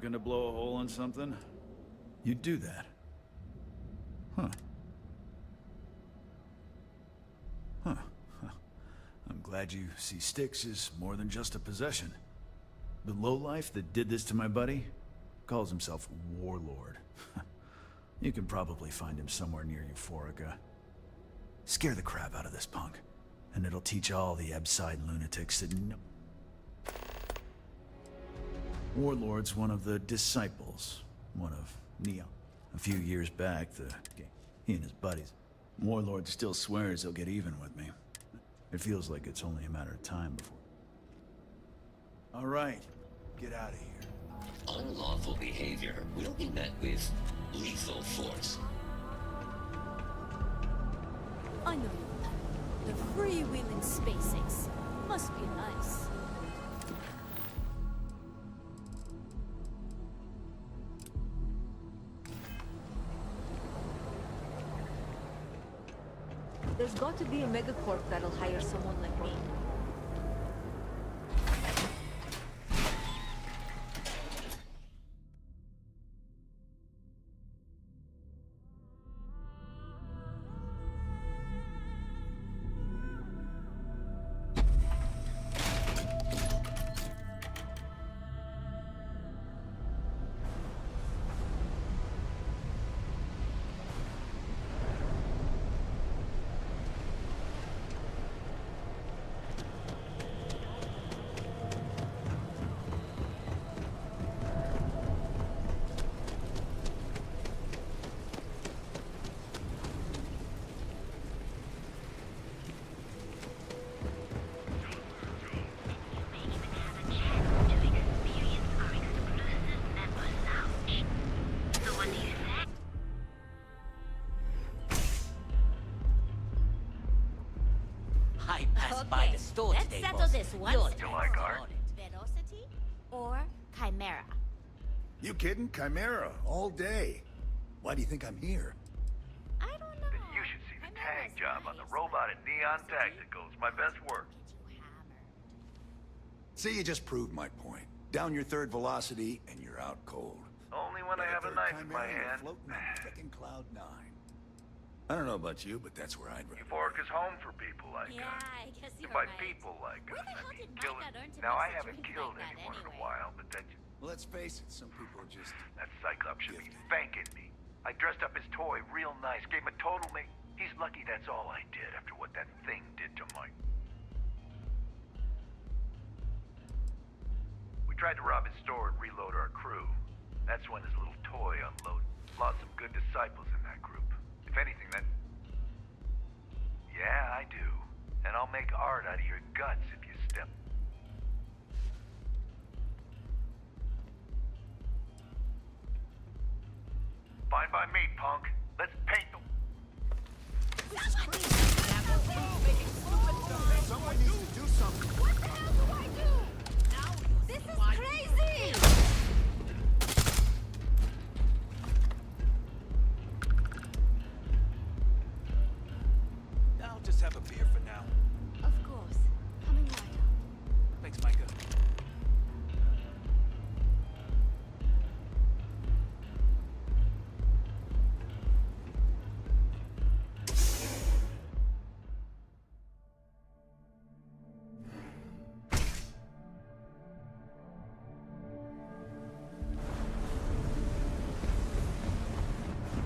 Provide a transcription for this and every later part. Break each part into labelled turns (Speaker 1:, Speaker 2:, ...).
Speaker 1: Looking to blow a hole in something? You'd do that. Huh. Huh. I'm glad you see Styx as more than just a possession. The lowlife that did this to my buddy calls himself Warlord. You can probably find him somewhere near Euphorica. Scare the crap out of this punk, and it'll teach all the Ebside lunatics that no... Warlord's one of the disciples, one of Neo. A few years back, he and his buddies. Warlord still swears he'll get even with me. It feels like it's only a matter of time before... All right, get out of here.
Speaker 2: Unlawful behavior will be met with lethal force.
Speaker 3: I know you. The freewheeling SpaceX must be nice.
Speaker 4: There's got to be a megacorp that'll hire someone like me.
Speaker 2: I passed by the store
Speaker 5: Let's
Speaker 2: today,
Speaker 5: settle
Speaker 2: boss.
Speaker 5: this once.
Speaker 2: You're
Speaker 6: You like art?
Speaker 5: Velocity or Chimera?
Speaker 6: You kidding? Chimera, all day. Why do you think I'm here?
Speaker 5: I don't know.
Speaker 7: You should see the tag job on the robot at Neon Tacticals. My best work.
Speaker 6: See, you just proved my point. Down your third velocity, and you're out cold.
Speaker 7: Only when I have a
Speaker 6: Third
Speaker 7: knife in my
Speaker 6: Chimera, you're
Speaker 7: hand.
Speaker 6: floating on frickin' cloud 9. I don't know about you, but that's where I'd rather.
Speaker 7: Euphorica's home for people like
Speaker 5: Yeah,
Speaker 7: us.
Speaker 5: I guess you're
Speaker 7: And by
Speaker 5: right.
Speaker 7: people like
Speaker 5: Where
Speaker 7: us,
Speaker 5: the
Speaker 7: I
Speaker 5: hell
Speaker 7: mean
Speaker 5: did
Speaker 7: killing.
Speaker 5: Micah learn to
Speaker 7: Now,
Speaker 5: mix
Speaker 7: I
Speaker 5: a
Speaker 7: haven't
Speaker 5: drink
Speaker 7: killed
Speaker 5: like that
Speaker 7: anyone in a
Speaker 5: anyway?
Speaker 7: while, but
Speaker 6: Well, let's face it, some people just...
Speaker 7: that Cyclops should be
Speaker 6: Gifted.
Speaker 7: thanking me. I dressed up his toy real nice, gave him a total make. He's lucky that's all I did after what that thing did to Mike. We tried to rob his store and reload our crew. That's when his little toy unloaded. Lost some good disciples in that group. If anything, that... Yeah, I do. And I'll make art out of your guts if you step... Fine by me, punk. Let's paint the...
Speaker 6: Someone needs to do something.
Speaker 3: What the hell do I do? This is crazy!
Speaker 8: I'll just have a beer for now.
Speaker 3: Of course. Coming right up.
Speaker 8: Thanks, Micah.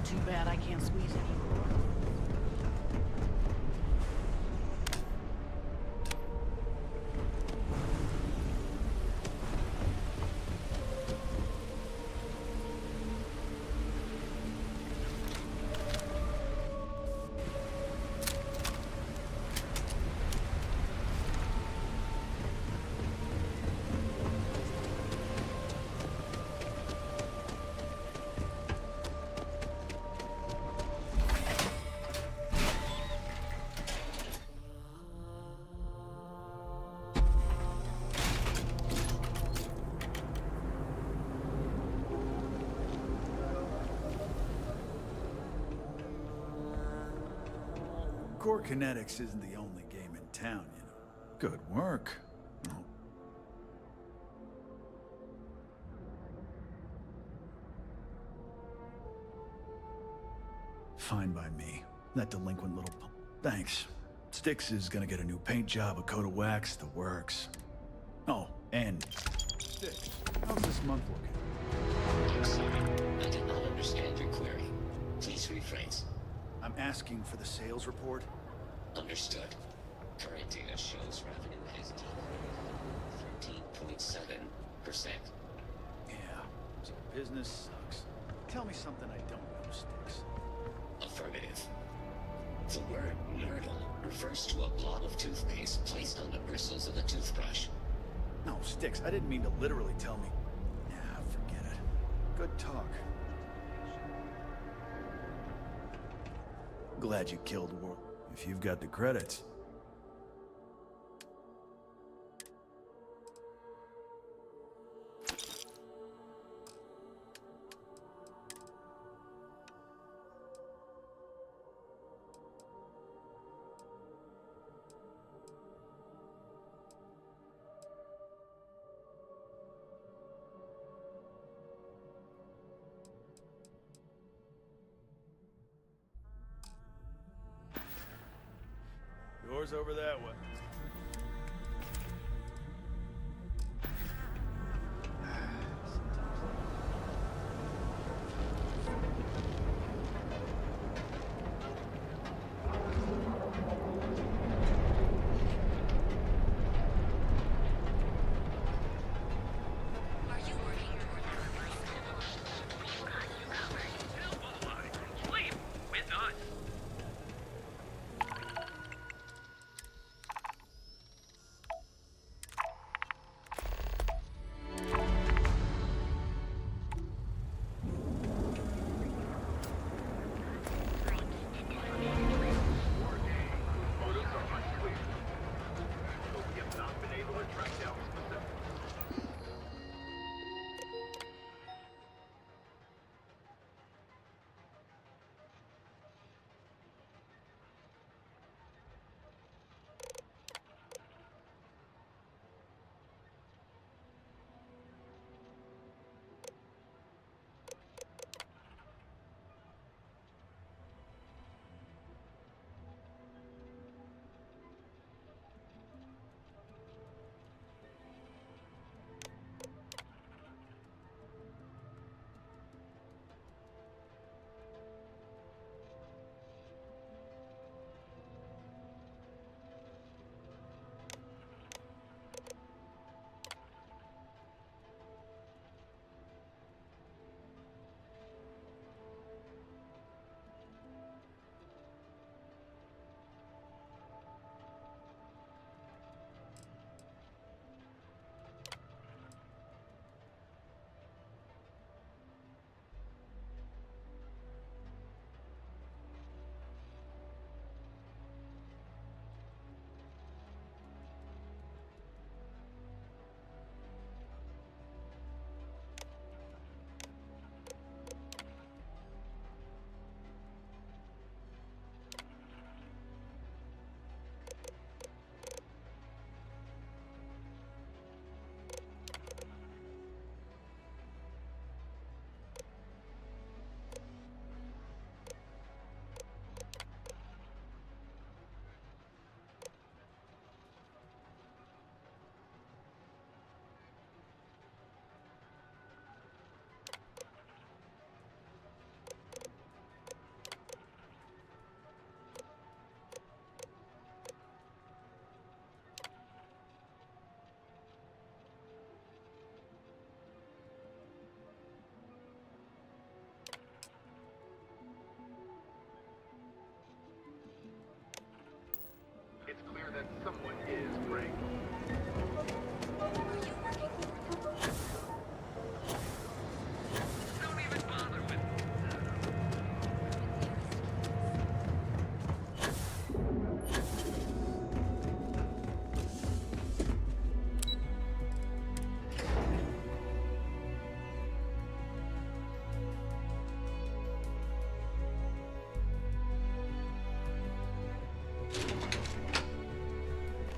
Speaker 9: Too bad I can't squeeze any more.
Speaker 1: Core Kinetics isn't the only game in town, you know. Good work. Oh. Fine by me. That delinquent little Thanks. Styx is gonna get a new paint job, a coat of wax, the works. Oh, and... Styx, how's this month looking?
Speaker 2: I'm sorry. I did not understand your query. Please rephrase.
Speaker 1: I'm asking for the sales report.
Speaker 2: Understood. Current data shows revenue has decreased 13.7%.
Speaker 1: Yeah, so business sucks. Tell me something I don't know, Styx.
Speaker 2: Affirmative. The word myrtle refers to a blob of toothpaste placed on the bristles of a toothbrush.
Speaker 1: No, Styx, I didn't mean to literally tell me. Yeah, forget it. Good talk. Glad you killed War. If you've got the credits. Yours over that way.
Speaker 7: It's clear that someone is praying. Don't even bother with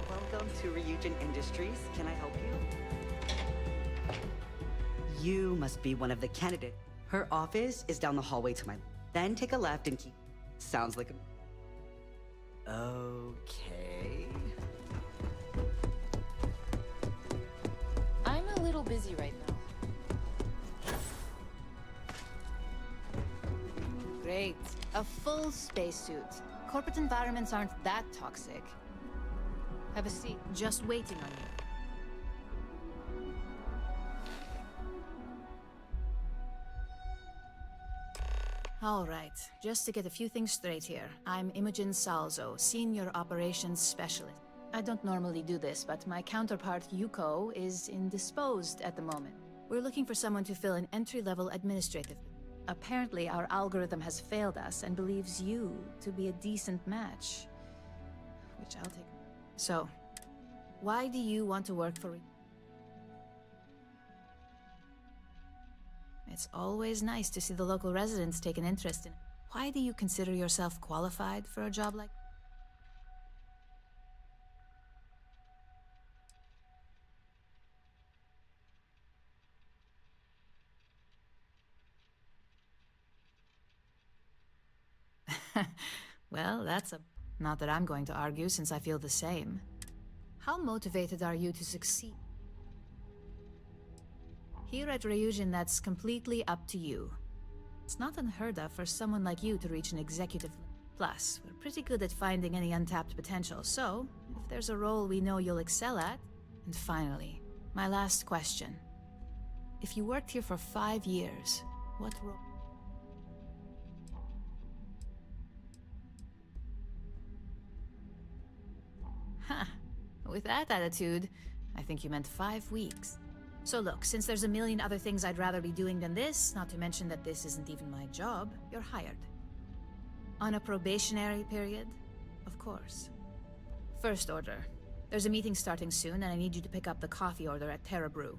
Speaker 8: Welcome to Ryujin Industries. Can I help you? You must be one of the candidates. Her office is down the hallway to my left. Then take a left and keep... Sounds like a... Okay...
Speaker 4: I'm a little busy right now. Great. A full spacesuit. Corporate environments aren't that toxic. Have a seat. Just waiting on you. All right, just to get a few things straight here. I'm Imogen Salzo, Senior Operations Specialist. I don't normally do this, but my counterpart, Yuko, is indisposed at the moment. We're looking for someone to fill an entry-level administrative. Apparently, our algorithm has failed us and believes you to be a decent match. Which I'll take. So, why do you want to work for... It's always nice to see the local residents take an interest in it. Why do you consider yourself qualified for a job like... Well, that's a... Not that I'm going to argue, since I feel the same. How motivated are you to succeed? Here at Ryujin, that's completely up to you. It's not unheard of for someone like you to reach an executive... Plus, we're pretty good at finding any untapped potential, so if there's a role we know you'll excel at... And finally, my last question. If you worked here for 5 years, what role... Huh. With that attitude, I think you meant 5 weeks. So look, since there's a million other things I'd rather be doing than this, not to mention that this isn't even my job, you're hired. On a probationary period? Of course. First order. There's a meeting starting soon, and I need you to pick up the coffee order at Terra Brew.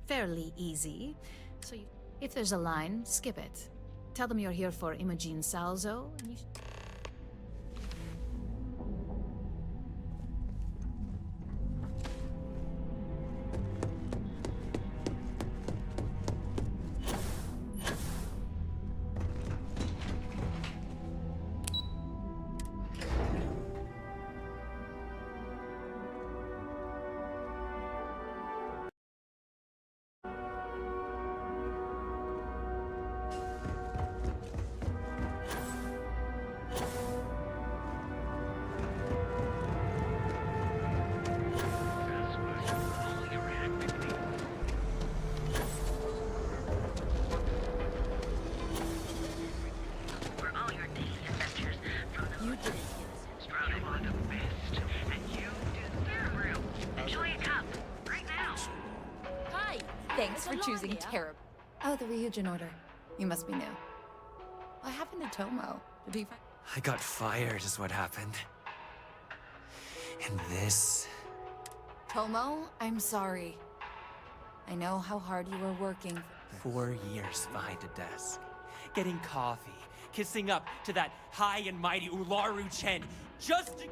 Speaker 4: Fairly easy. So if there's a line, skip it. Tell them you're here for Imogen Salzo, and you should...
Speaker 10: Thanks for choosing Terra. Oh, the Ryujin order. You must be new. What happened to Tomo? Did he...
Speaker 11: I got fired is what happened. And this...
Speaker 10: Tomo, I'm sorry. I know how hard you were working.
Speaker 11: 4 years behind a desk. Getting coffee. Kissing up to that high and mighty Ularu Chen. Just to...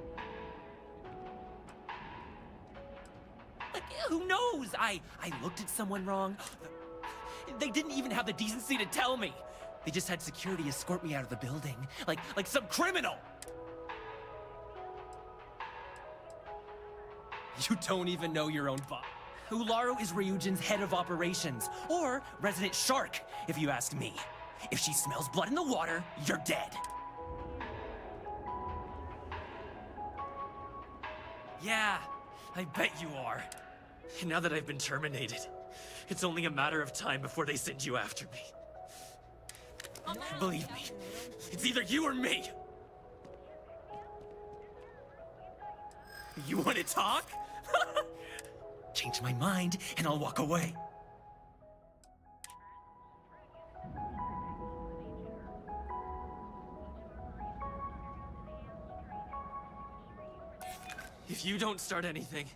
Speaker 11: Like, who knows? I looked at someone wrong. They didn't even have the decency to tell me. They just had security escort me out of the building. Like some criminal! You don't even know your own boss. Ularu is Ryujin's head of operations. Or Resident Shark, if you ask me. If she smells blood in the water, you're dead. Yeah, I bet you are. And now that I've been terminated, it's only a matter of time before they send you after me. Believe me, it's either you or me. You want to talk? Change my mind, and I'll walk away. If you don't start anything...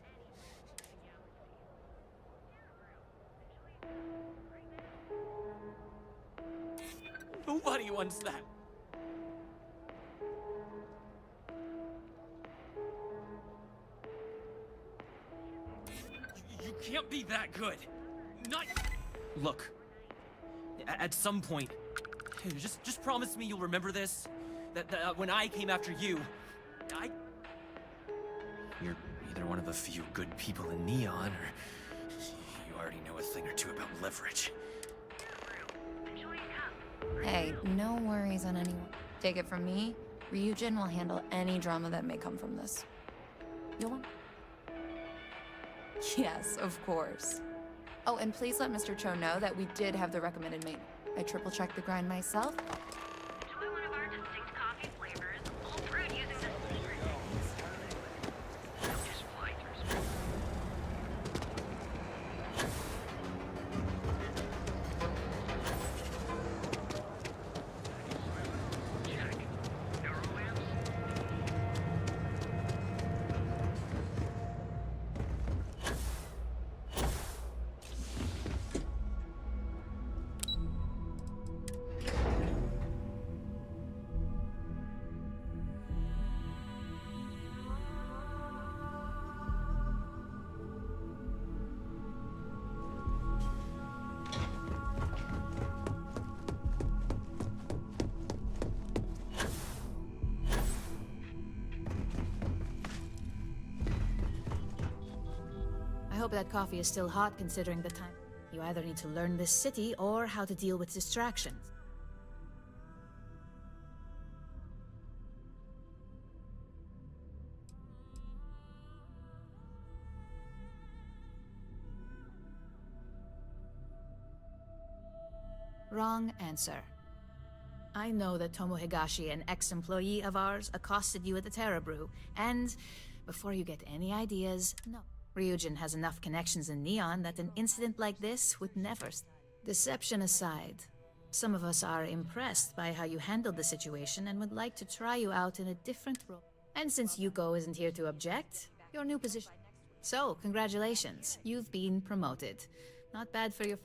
Speaker 11: Nobody wants that. You can't be that good. Not... Look, at some point, just promise me you'll remember this. when I came after you, You're either one of the few good people in Neon, or you already know a thing or two about leverage.
Speaker 10: Hey, no worries on anyone. Take it from me, Ryujin will handle any drama that may come from this. You'll want? Yes, of course. Oh, and please let Mr. Cho know that we did have the recommended mate. I triple-checked the grind myself.
Speaker 5: Enjoy one of our distinct coffee flavors, all brewed using the secret
Speaker 4: I hope that coffee is still hot considering the time. You either need to learn this city or how to deal with distractions. Wrong answer. I know that Tomo Higashi, an ex-employee of ours, accosted you at the Terra Brew, and before you get any ideas, no. Ryujin has enough connections in Neon that an incident like this would never... Deception aside, some of us are impressed by how you handled the situation and would like to try you out in a different role. And since Yuko isn't here to object, your new position... So, congratulations, you've been promoted. Not bad for your...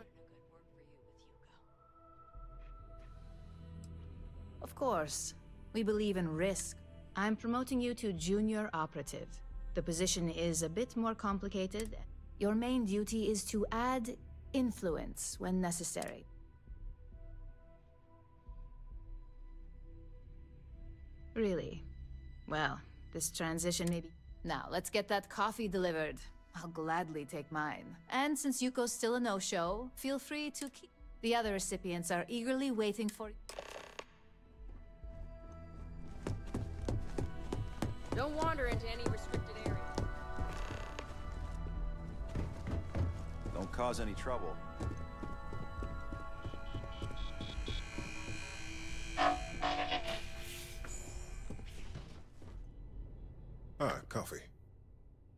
Speaker 4: Of course, we believe in risk. I'm promoting you to junior operative. The position is a bit more complicated. Your main duty is to add influence when necessary. Really? Well, this transition may be... Now, let's get that coffee delivered. I'll gladly take mine. And since Yuko's still a no-show, feel free to keep... The other recipients are eagerly waiting for...
Speaker 9: Don't wander into any restricted area.
Speaker 12: Don't cause any trouble.
Speaker 13: Ah, coffee.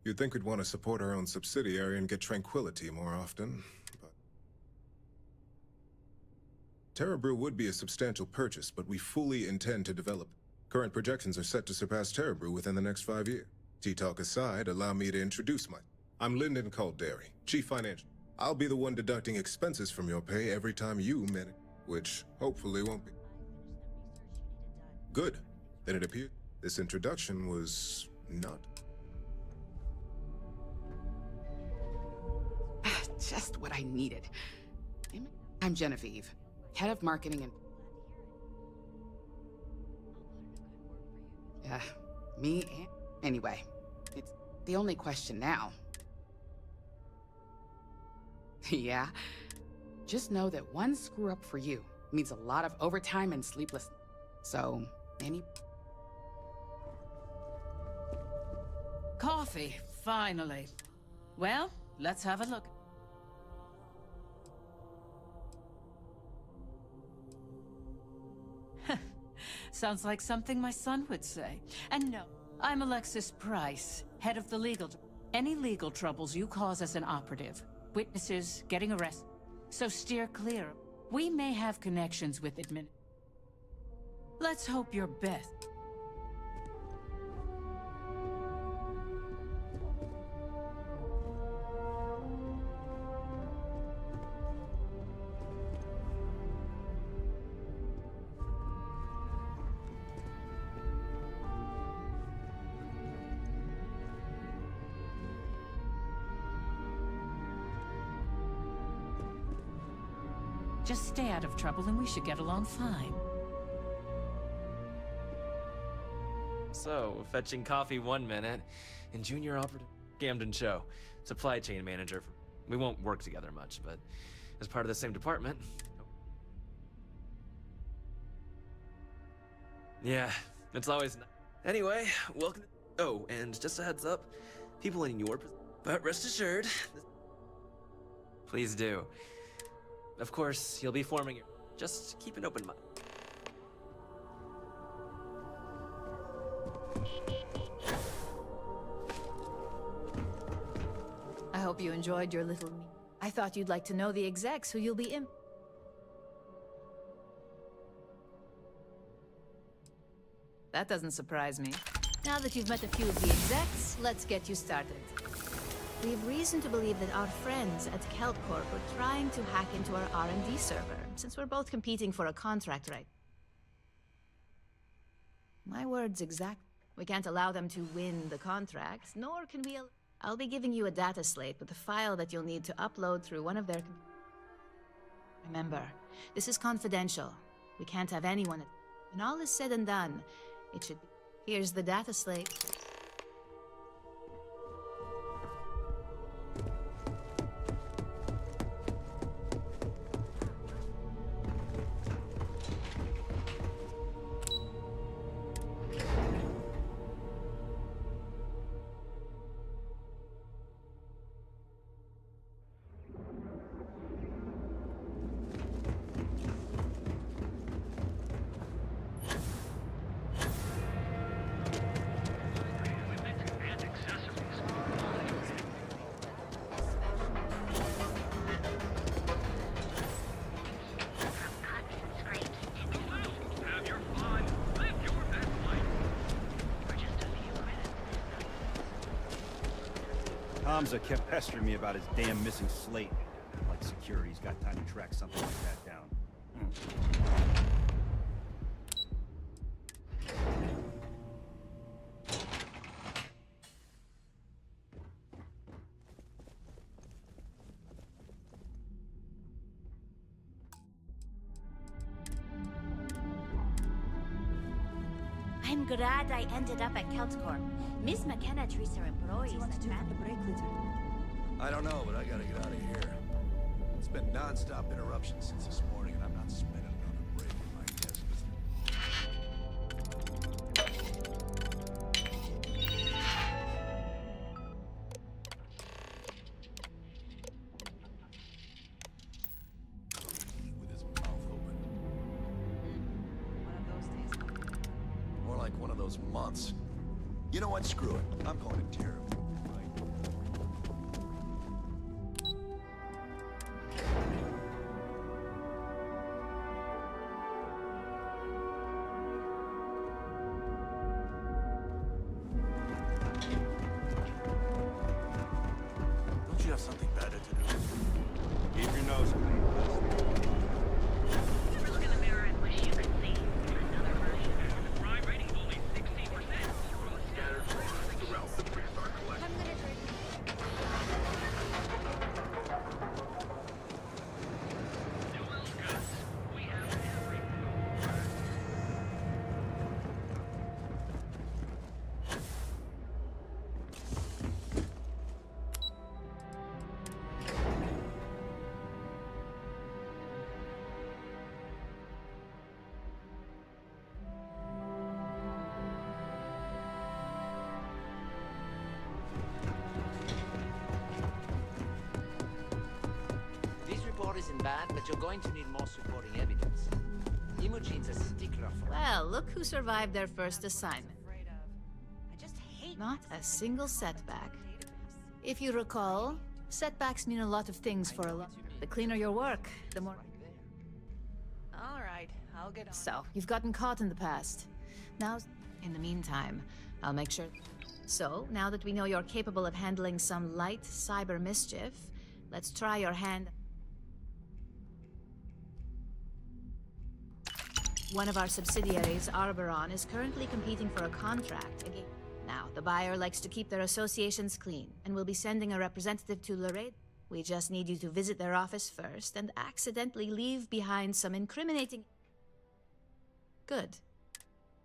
Speaker 13: You'd think we'd want to support our own subsidiary and get tranquility more often, but... Terra Brew would be a substantial purchase, but we fully intend to develop. Current projections are set to surpass Terra Brew within the next 5 years. Tea-talk aside, allow me to introduce myself. I'm Lyndon Calderi, Chief Financial. I'll be the one deducting expenses from your pay every time you manage, which hopefully won't be. Good. Then it appears this introduction was not.
Speaker 9: Just what I needed. I'm Genevieve, head of marketing and... me and... Anyway, it's the only question now. Yeah? Just know that one screw-up for you means a lot of overtime and sleepless... So,
Speaker 14: Coffee, finally. Well, let's have a look. Sounds like something my son would say. And no, I'm Alexis Price, head of the legal... Any legal troubles you cause as an operative, witnesses, getting arrested, so steer clear. We may have connections with admin. Let's hope you're best. Just stay out of trouble and we should get along fine.
Speaker 11: So, fetching coffee 1 minute, and junior operative Camden Show, supply chain manager. We won't work together much, but as part of the same department. Yeah, it's always. Anyway, welcome. Oh, and just a heads up, people in your. But rest assured. Please do. Of course, you'll be forming your. Just keep an open mind.
Speaker 4: I hope you enjoyed your little meet. I thought you'd like to know the execs who you'll be in. That doesn't surprise me. Now that you've met a few of the execs, let's get you started. We have reason to believe that our friends at KeltCorp were trying to hack into our R&D server, since we're both competing for a contract right. My words exact. We can't allow them to win the contract, nor can we. I'll be giving you a data slate with a file that you'll need to upload through one of their. Remember, this is confidential. We can't have anyone. When all is said and done, it should be. Here's the data slate.
Speaker 12: Hamza kept pestering me about his damn missing slate. Like security's got time to track something like that down.
Speaker 15: I'm glad I ended up at KeltCorp. Miss McKenna treats her employees like that.
Speaker 6: I don't know, but I gotta get out of here. It's been non-stop interruptions since this morning, and I'm not spending another break in my desk. With his mouth open.
Speaker 10: One of those days.
Speaker 6: More like one of those months. You know what? Screw it. I'm calling it terrible. Don't you have something better to do?
Speaker 12: Keep your nose clean.
Speaker 5: Ever look in the mirror and wish you could see another version? The crime rating's only 16%. Scattered throughout the pre-start collection. Newell's Goods. We have everything.
Speaker 16: This report isn't bad, but you're going to need more supporting evidence. Imogene's a stickler for.
Speaker 4: Well, look who survived their first assignment. Not a single setback. If you recall, setbacks mean a lot of things for a lot. The cleaner your work, the more.
Speaker 10: All right, I'll get on.
Speaker 4: So, you've gotten caught in the past. Now, in the meantime, I'll make sure. So, now that we know you're capable of handling some light cyber mischief, let's try your hand. One of our subsidiaries, Arboron, is currently competing for a contract again. Now, the buyer likes to keep their associations clean, and will be sending a representative to Laredo. We just need you to visit their office first and accidentally leave behind some incriminating. Good.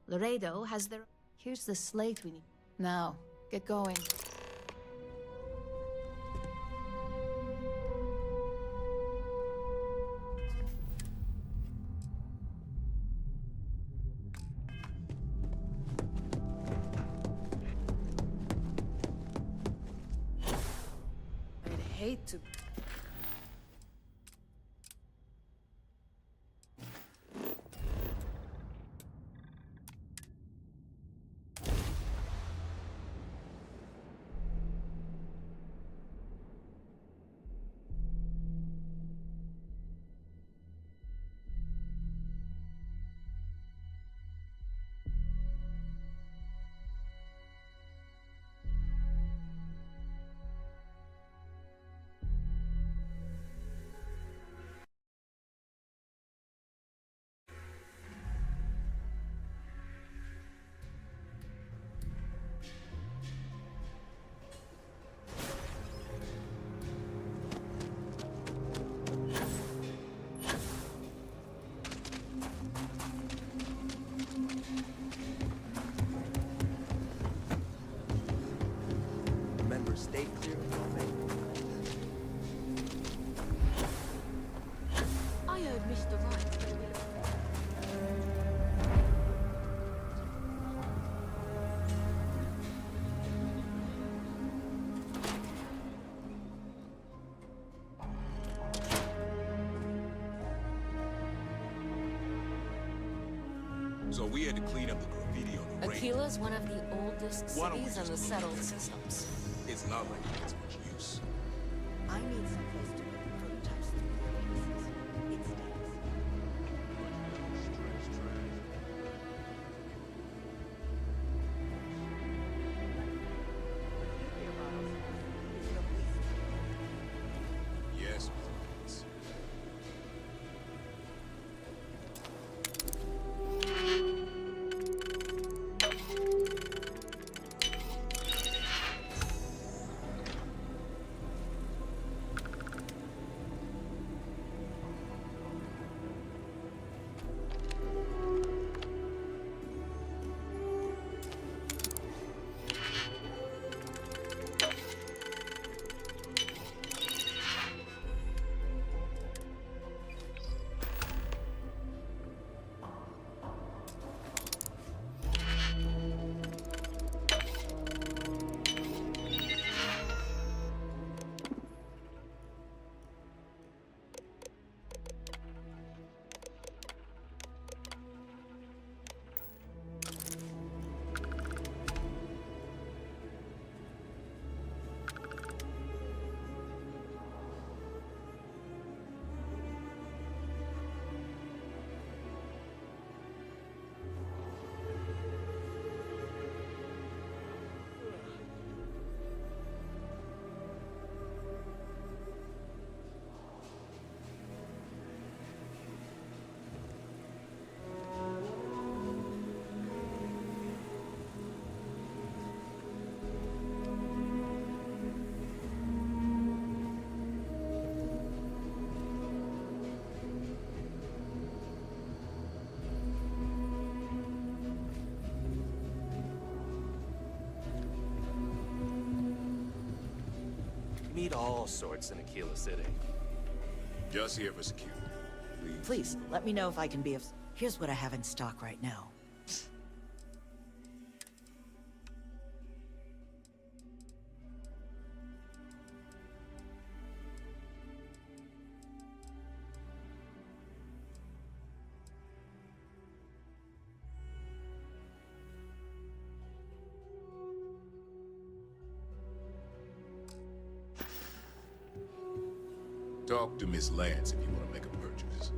Speaker 4: Laredo has their. Here's the slate we need. Now, get going. I'd hate to...
Speaker 8: Remember, stay clear of your vein.
Speaker 3: I heard Mr. Right.
Speaker 6: So we had to clean up the graffiti on the rain.
Speaker 17: Aquila's one of the oldest
Speaker 6: Why don't we
Speaker 17: cities in
Speaker 6: just
Speaker 17: the
Speaker 6: move
Speaker 17: settled
Speaker 6: it?
Speaker 17: systems.
Speaker 6: It's not like it has much use.
Speaker 10: I need someplace to put the prototypes through the phases. It stinks.
Speaker 6: Yes, please.
Speaker 18: Meet all sorts in Aquila City.
Speaker 6: Just here for security.
Speaker 19: Please, let me know if I can be of... Here's what I have in stock right now.
Speaker 6: Talk to Miss Lance if you want to make a purchase.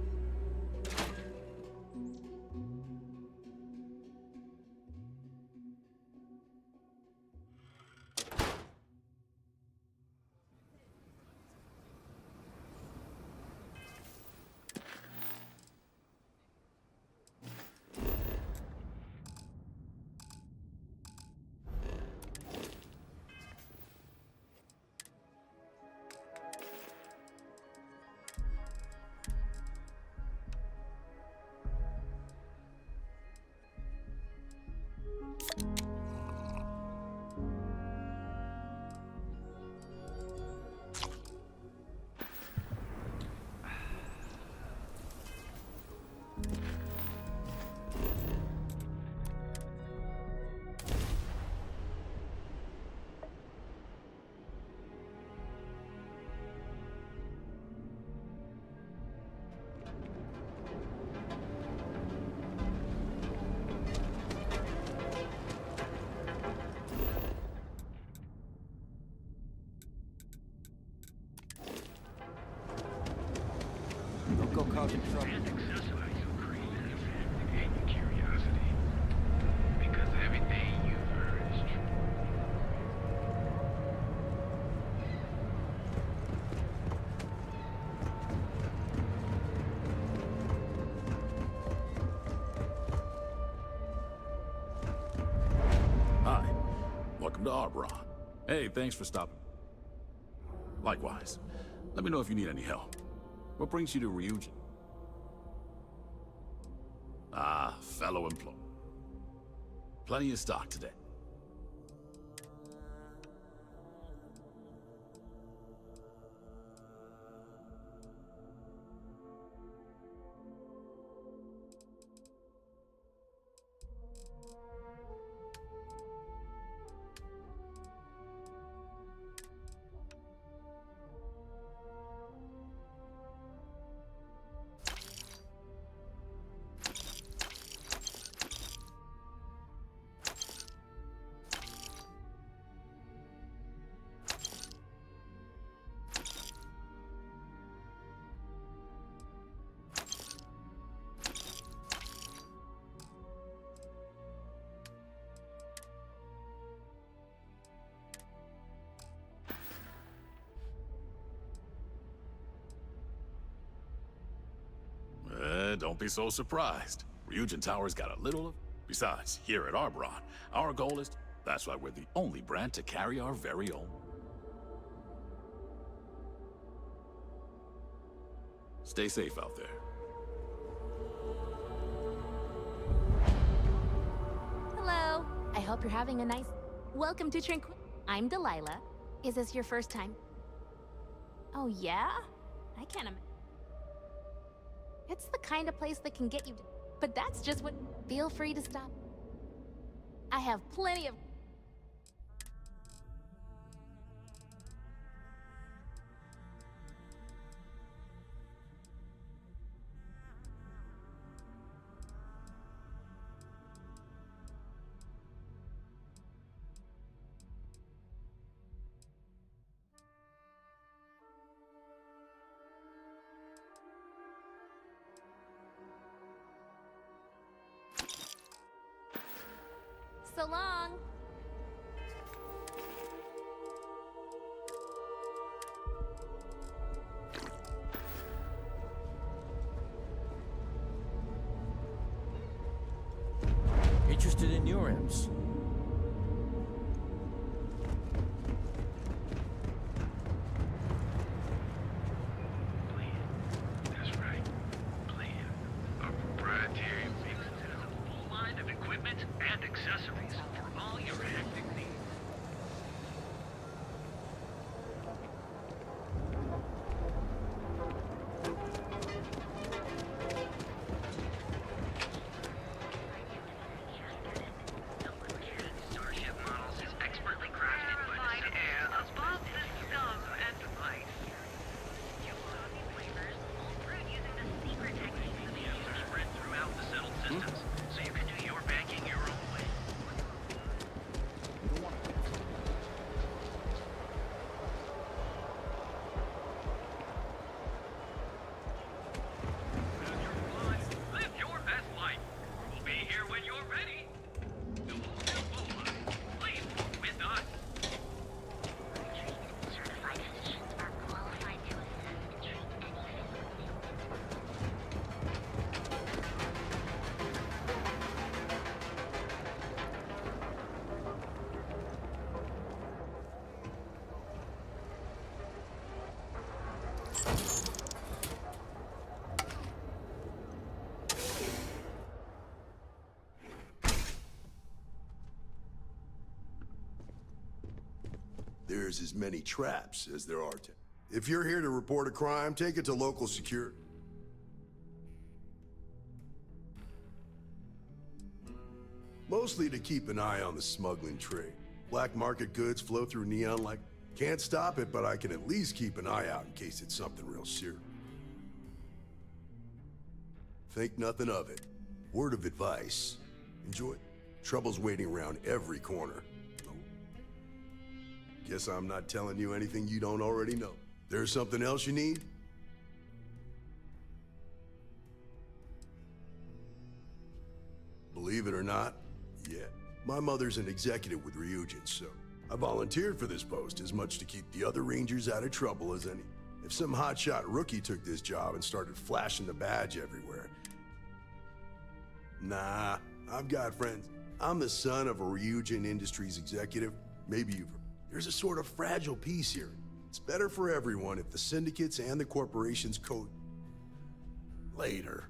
Speaker 17: Welcome to Arbron. Hey, thanks for stopping. Likewise. Let me know if you need any help. What brings you to Ryujin? Ah, fellow employee. Plenty of stock today. Don't be so surprised. Ryujin Tower's got a little of... Besides, here at Arbron, our goal is... That's why we're the only brand to carry our very own. Stay safe out there.
Speaker 20: Hello. I hope you're having a nice... Welcome to Tranquil... I'm Delilah. Is this your first time? Oh, yeah? I can't imagine. It's the kind of place that can get you... But that's just what... Feel free to stop. I have plenty of... So long.
Speaker 21: Interested in your imps?
Speaker 7: That's right. Plan. Our proprietary mix has a full line of equipment and accessories for all your acting needs. Starship models is expertly crafted by air above the stub and device.
Speaker 5: Flavors, all brewed using the secret techniques of the
Speaker 7: Are spread throughout the settled systems, so you can do your banking your own way. Live your best life. We'll be here when you're ready. The Starfield Bounty Hunter. Please, with us.
Speaker 15: Certified physicians are qualified to assess and treat any physical illness.
Speaker 22: There's as many traps as there are to... If you're here to report a crime, take it to local security. Mostly to keep an eye on the smuggling trade. Black market goods flow through Neon like... Can't stop it, but I can at least keep an eye out in case it's something real serious. Think nothing of it. Word of advice. Enjoy. Trouble's waiting around every corner. Guess I'm not telling you anything you don't already know. There's something else you need? Believe it or not, yeah. My mother's an executive with Ryujin, so I volunteered for this post as much to keep the other Rangers out of trouble as any. If some hotshot rookie took this job and started flashing the badge everywhere... Nah, I've got friends. I'm the son of a Ryujin Industries executive. Maybe you've heard. There's a sort of fragile peace here. It's better for everyone if the syndicates and the corporations code later.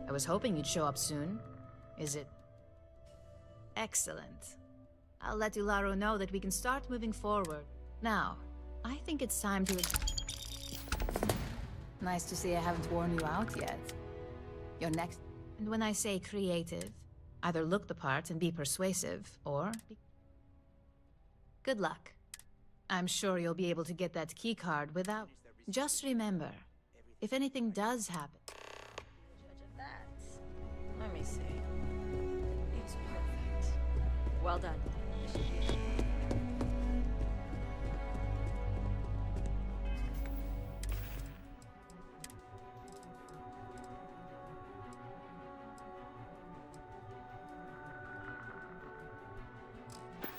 Speaker 4: I was hoping you'd show up soon. Is it? Excellent. I'll let Ularo know that we can start moving forward. Now, I think it's time to... Nice to see I haven't worn you out yet. Your next... And when I say creative, either look the part and be persuasive, or... Good luck. I'm sure you'll be able to get that keycard without... Just remember, if anything does happen...
Speaker 3: Let me see. It's perfect. Well done.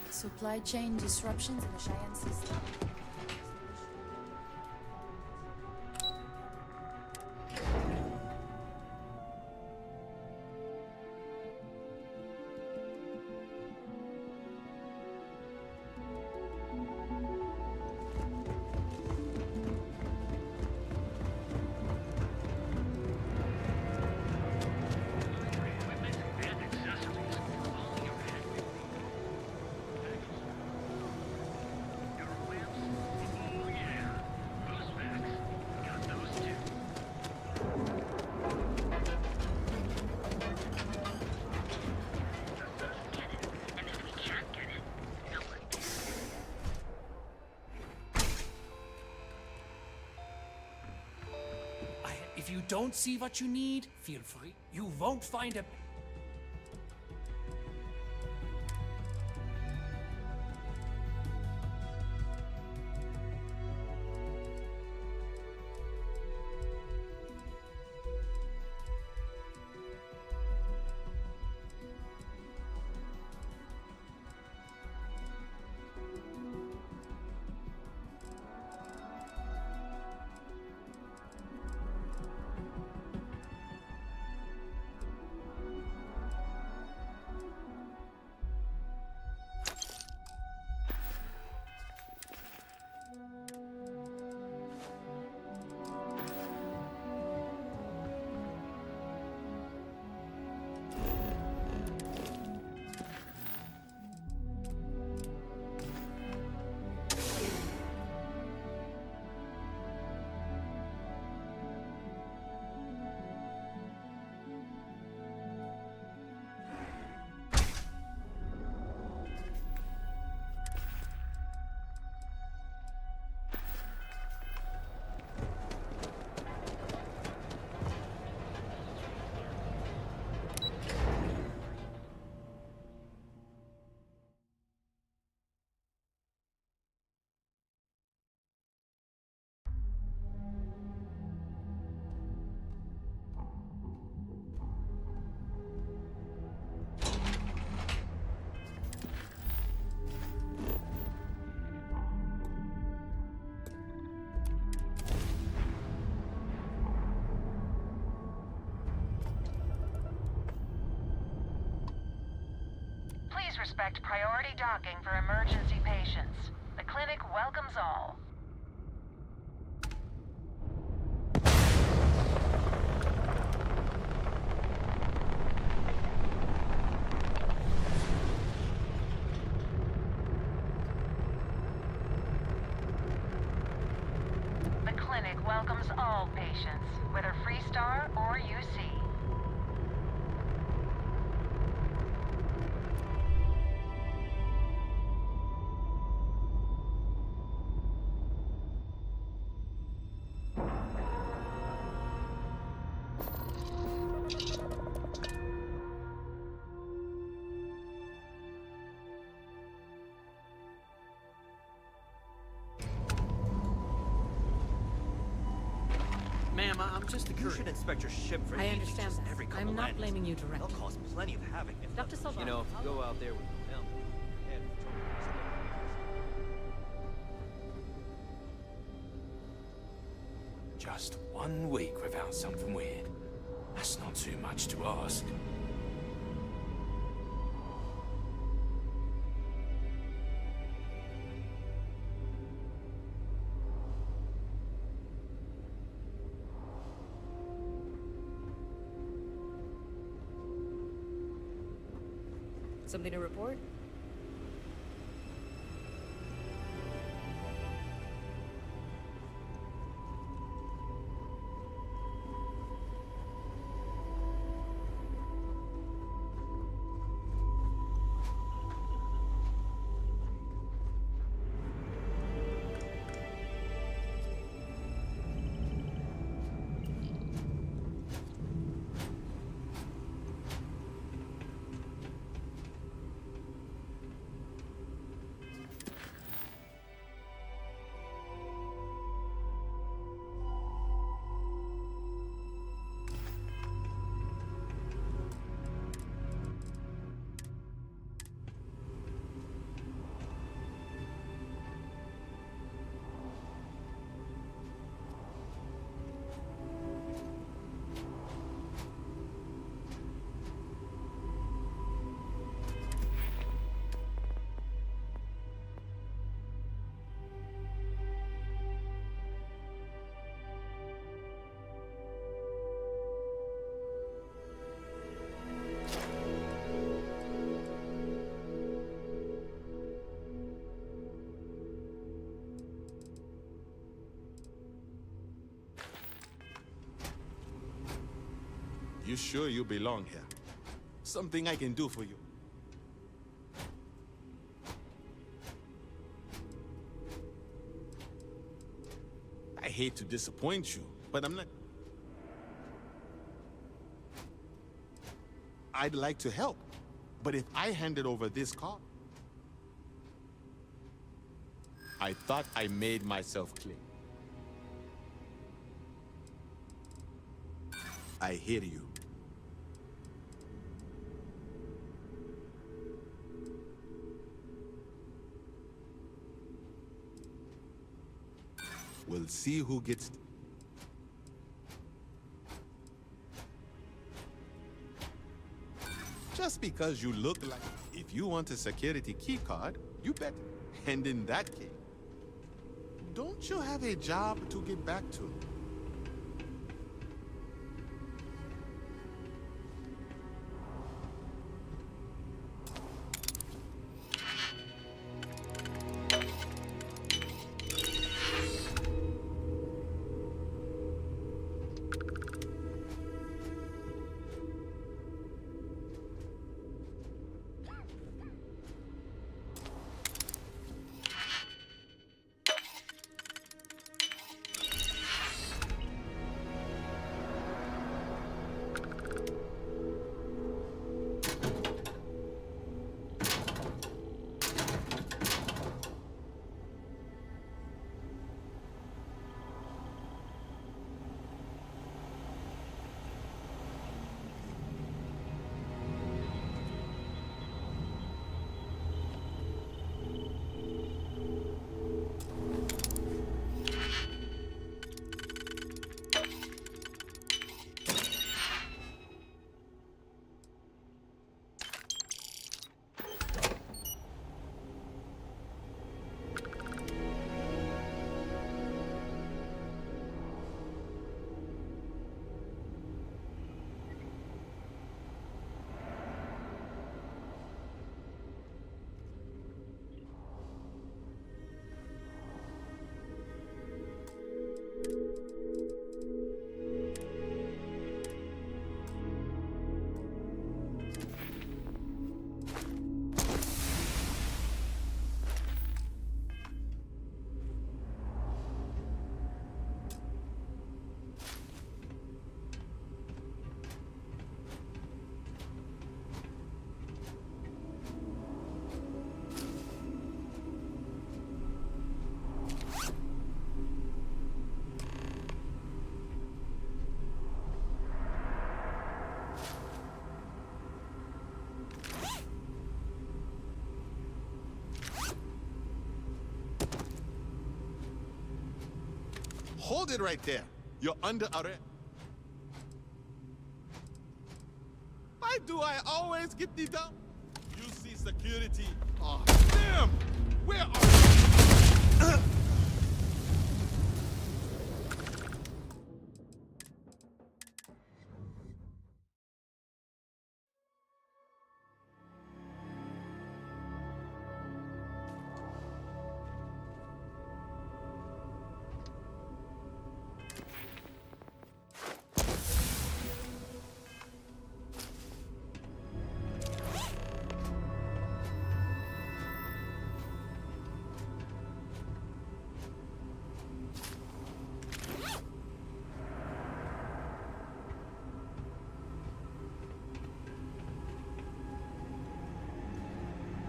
Speaker 10: Supply chain disruptions in the Cheyenne system.
Speaker 11: If you don't see what you need, feel free. You won't find a...
Speaker 1: respect priority docking for emergency patients. The clinic welcomes all. The clinic welcomes all patients, whether Freestar or UC.
Speaker 11: Ma'am, I'm just the courier.
Speaker 8: You should inspect your ship for
Speaker 2: I
Speaker 8: leaks
Speaker 2: understand
Speaker 8: just
Speaker 2: that.
Speaker 8: every couple
Speaker 2: I'm not
Speaker 8: landings.
Speaker 2: blaming you directly.
Speaker 8: They'll cause plenty of havoc if
Speaker 2: Dr. Salvador.
Speaker 8: You know, if you go out there with the helm head.
Speaker 18: Just 1 week without something weird. That's not too much to ask.
Speaker 2: Something to report?
Speaker 23: You sure you belong here? Something I can do for you. I hate to disappoint you, but I'm not... I'd like to help, but if I handed over this car... I thought I made myself clear. I hear you. We'll see who gets... Just because you look like... If you want a security key card, you bet. And in that case, don't you have a job to get back to? Hold it right there. You're under arrest. Why do I always get the dump? You see security. Oh, damn! Where are you?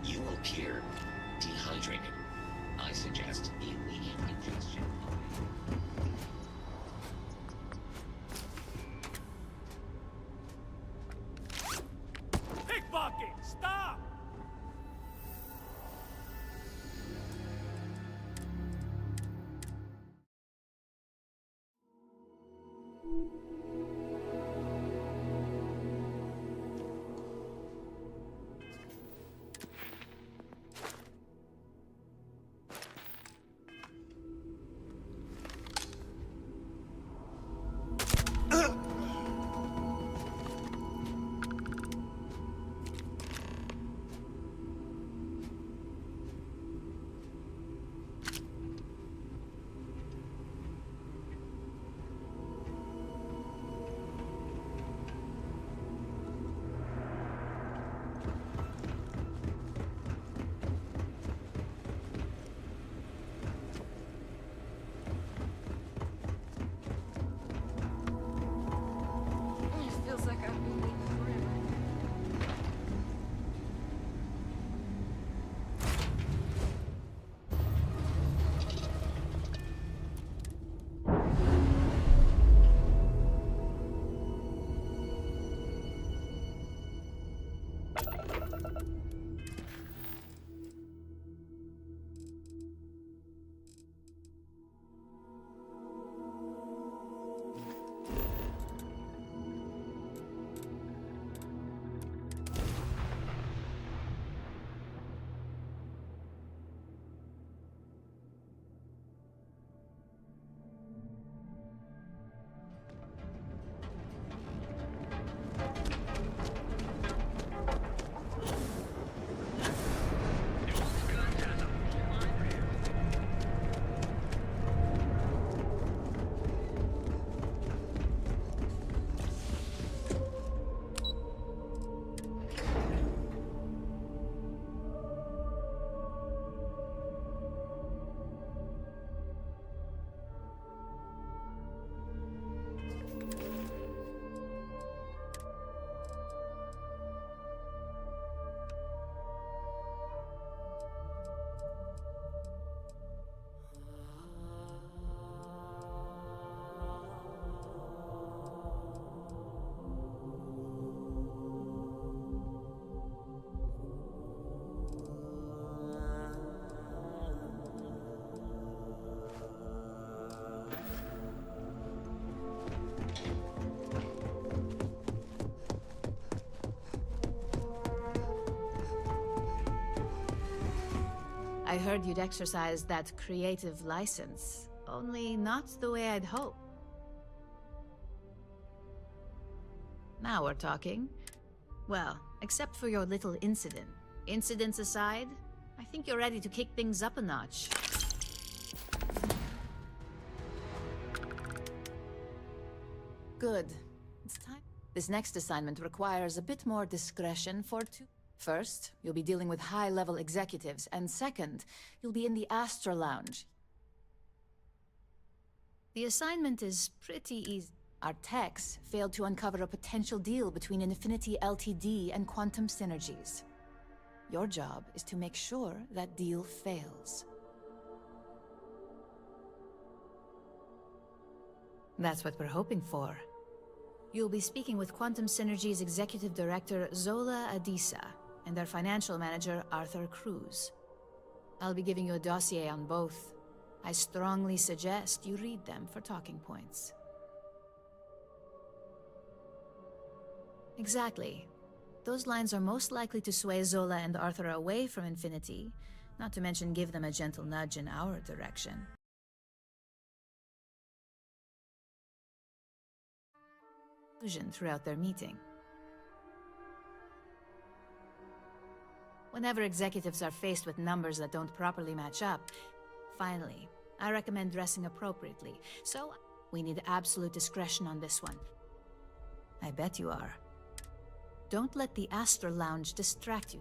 Speaker 9: You appear dehydrated. I suggest immediate ingestion.
Speaker 11: Pickpocket! Stop!
Speaker 2: Feels like I've been waiting forever.
Speaker 4: I heard you'd exercise that creative license, only not the way I'd hoped. Now we're talking. Well, except for your little incident. Incidents aside, I think you're ready to kick things up a notch. Good. It's time. This next assignment requires a bit more discretion for two. First, you'll be dealing with high-level executives, and second, you'll be in the Astra Lounge. The assignment is pretty easy. Our techs failed to uncover a potential deal between Infinity Ltd and Quantum Synergies. Your job is to make sure that deal fails. That's what we're hoping for. You'll be speaking with Quantum Synergy's Executive Director, Zola Adisa, and their financial manager, Arthur Cruz. I'll be giving you a dossier on both. I strongly suggest you read them for talking points. Exactly. Those lines are most likely to sway Zola and Arthur away from Infinity, not to mention give them a gentle nudge in our direction. Throughout their meeting. Whenever executives are faced with numbers that don't properly match up, finally, I recommend dressing appropriately. So, we need absolute discretion on this one. I bet you are. Don't let the Astro Lounge distract you.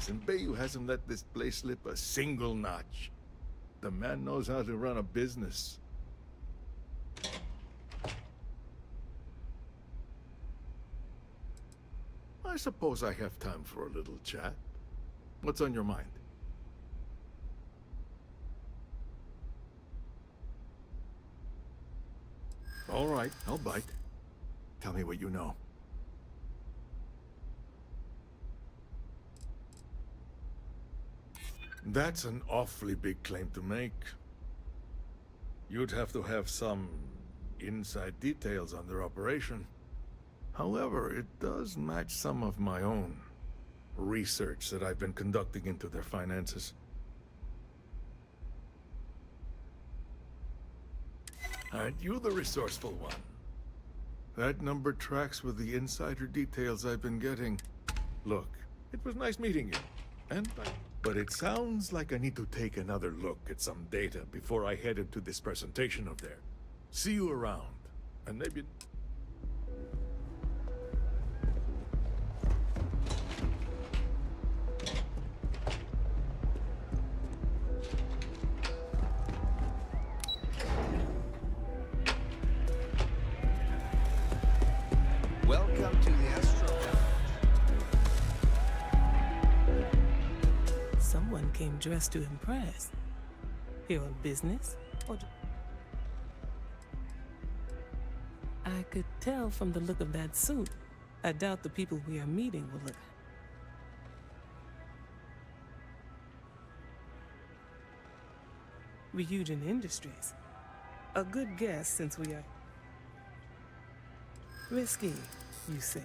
Speaker 12: And Bayou hasn't let this place slip a single notch. The man knows how to run a business. I suppose I have time for a little chat. What's on your mind? All right, I'll bite. Tell me what you know. That's an awfully big claim to make. You'd have to have some inside details on their operation. However, it does match some of my own research that I've been conducting into their finances. Aren't you the resourceful one? That number tracks with the insider details I've been getting. Look, it was nice meeting you. But it sounds like I need to take another look at some data before I head into this presentation of theirs. See you around, and maybe...
Speaker 13: dressed to impress? Here on business? Or I could tell from the look of that suit. I doubt the people we are meeting will look. Ryujin Industries. A good guess since we are... Risky, you say?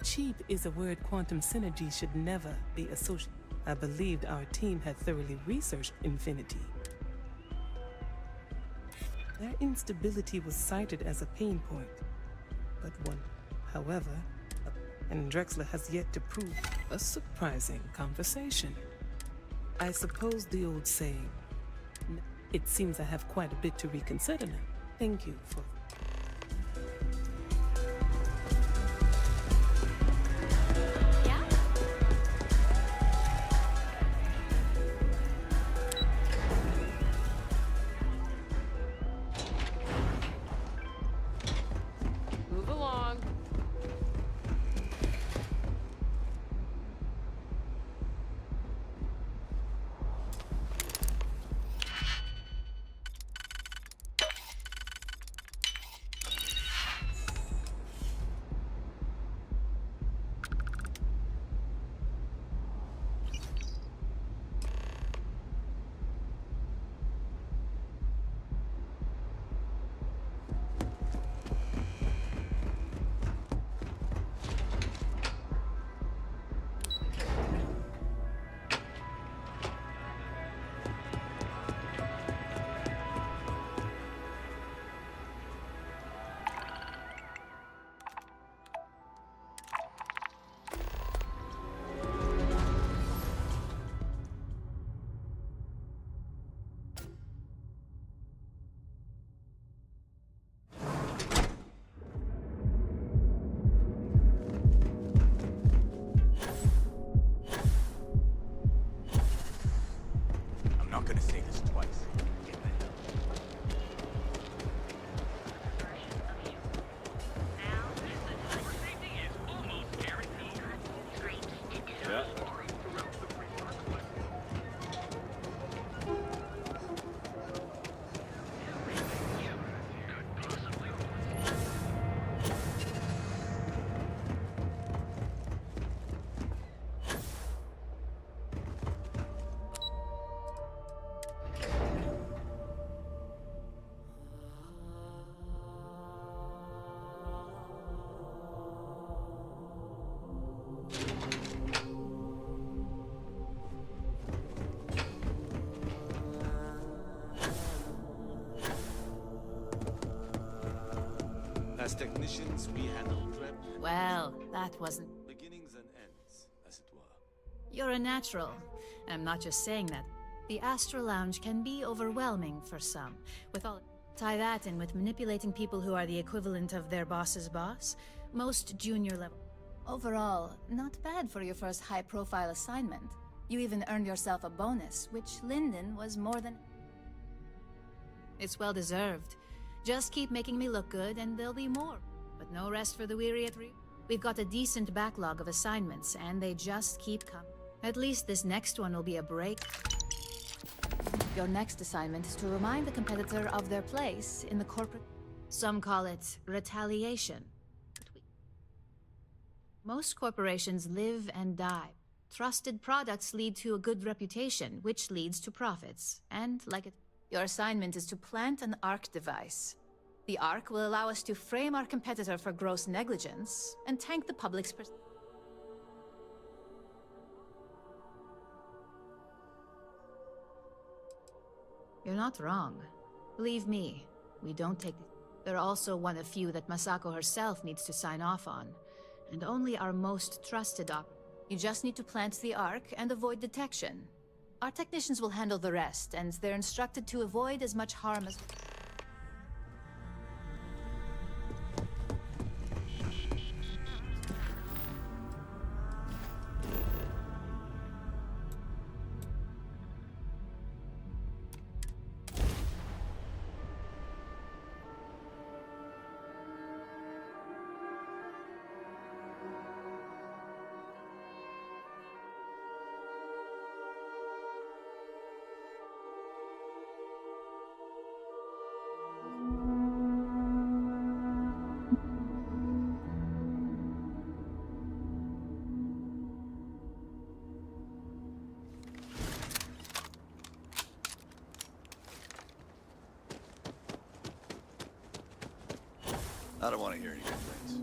Speaker 13: Cheap is a word quantum synergy should never be associated. I believed our team had thoroughly researched Infinity. Their instability was cited as a pain point, but one, however, and Drexler has yet to prove a surprising conversation. I suppose the old saying, it seems I have quite a bit to reconsider now. Thank you for...
Speaker 2: Move along.
Speaker 18: I'm not gonna say this twice.
Speaker 17: Yeah.
Speaker 23: As technicians, we handle prep,
Speaker 4: Well, that wasn't...
Speaker 23: beginnings and ends, as it were.
Speaker 4: You're a natural. And I'm not just saying that. The Astral Lounge can be overwhelming for some. With all... Tie that in with manipulating people who are the equivalent of their boss's boss. Most junior level. Overall, not bad for your first high-profile assignment. You even earned yourself a bonus, which Lyndon was more than... It's well deserved. Just keep making me look good and there'll be more. But no rest for the weary at We've got a decent backlog of assignments and they just keep coming. At least this next one will be a break. Your next assignment is to remind the competitor of their place in the corporate... Some call it retaliation. Most corporations live and die. Trusted products lead to a good reputation, which leads to profits. And like it... Your assignment is to plant an ARC device. The ARC will allow us to frame our competitor for gross negligence and tank the public's You're not wrong. Believe me, we don't take... They're also one of few that Masako herself needs to sign off on. And only our most trusted You just need to plant the ARC and avoid detection. Our technicians will handle the rest, and they're instructed to avoid as much harm as...
Speaker 6: I don't want to hear any complaints.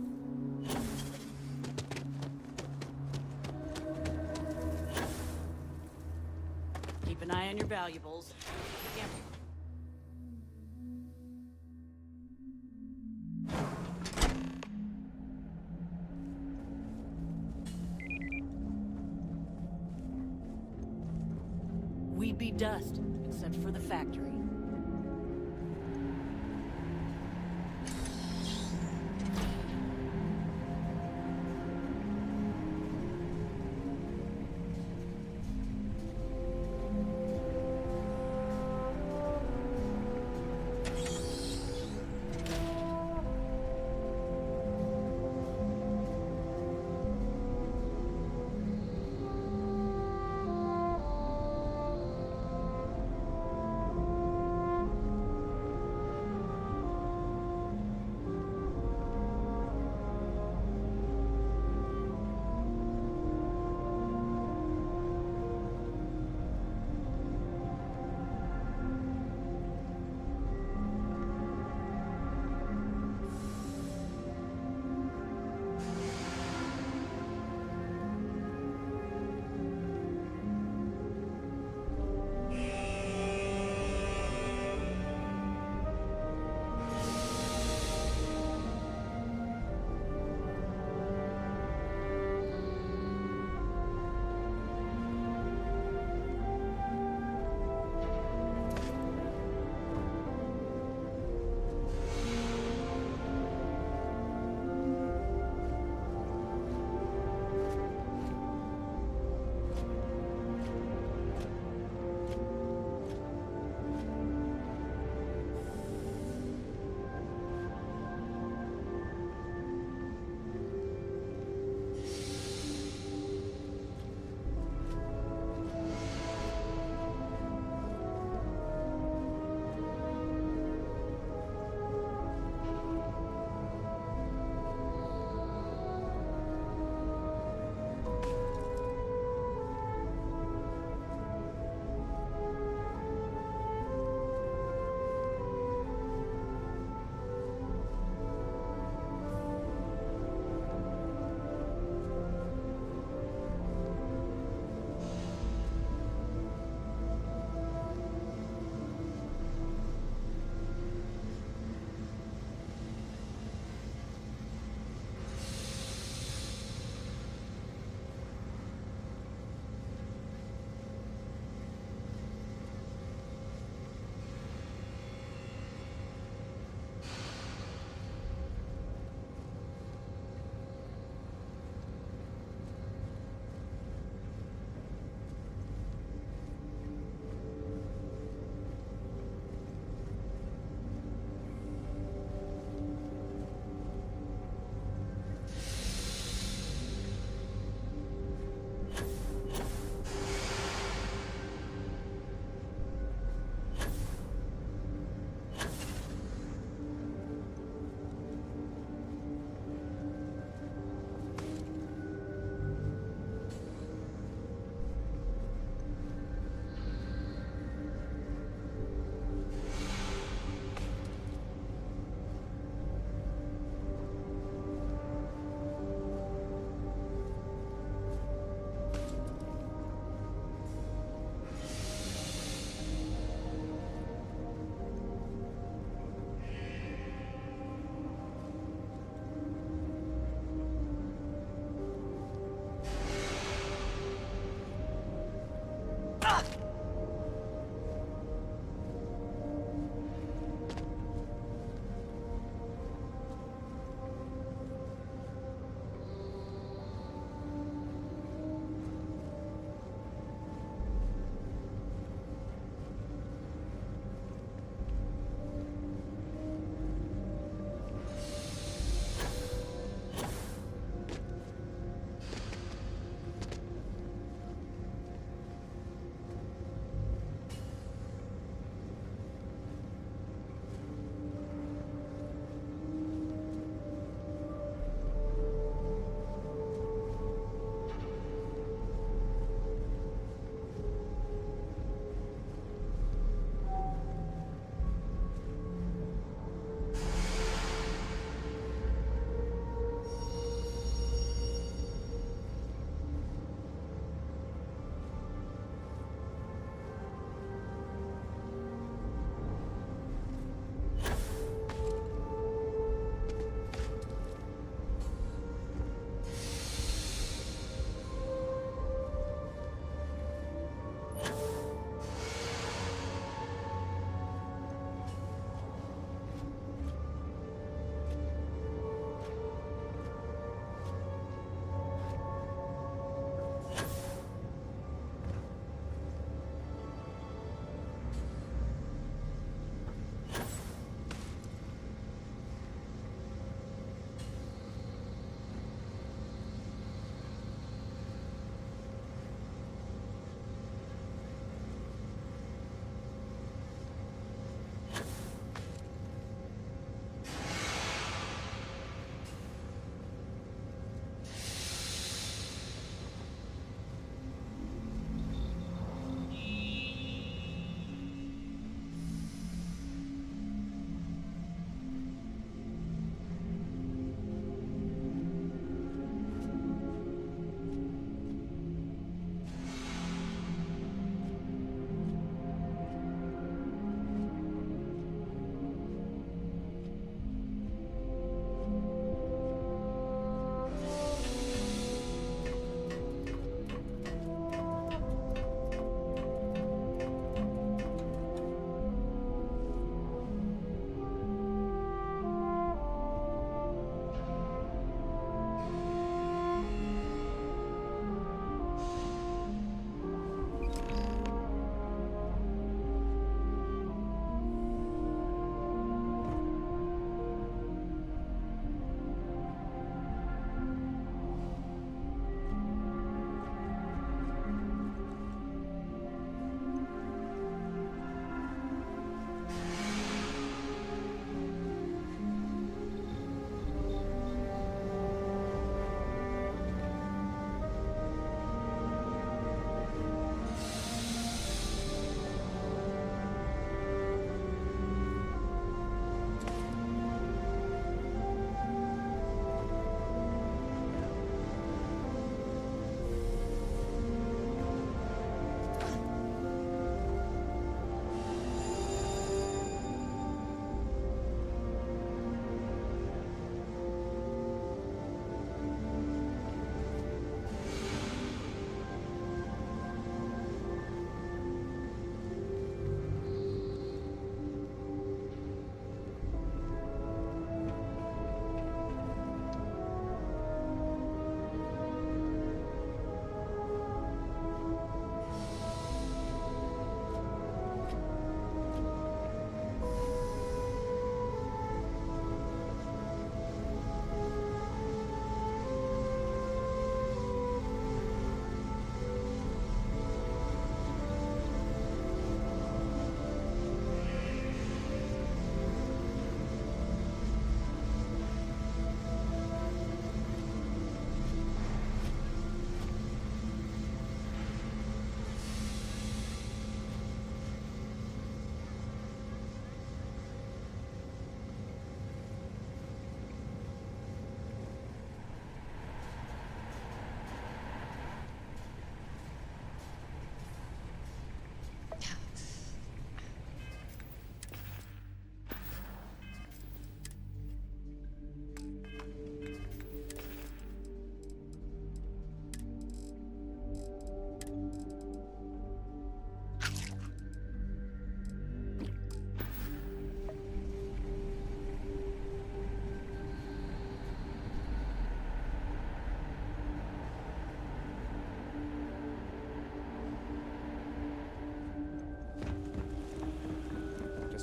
Speaker 2: Keep an eye on your valuables. Gamble. We'd be dust, except for the factory.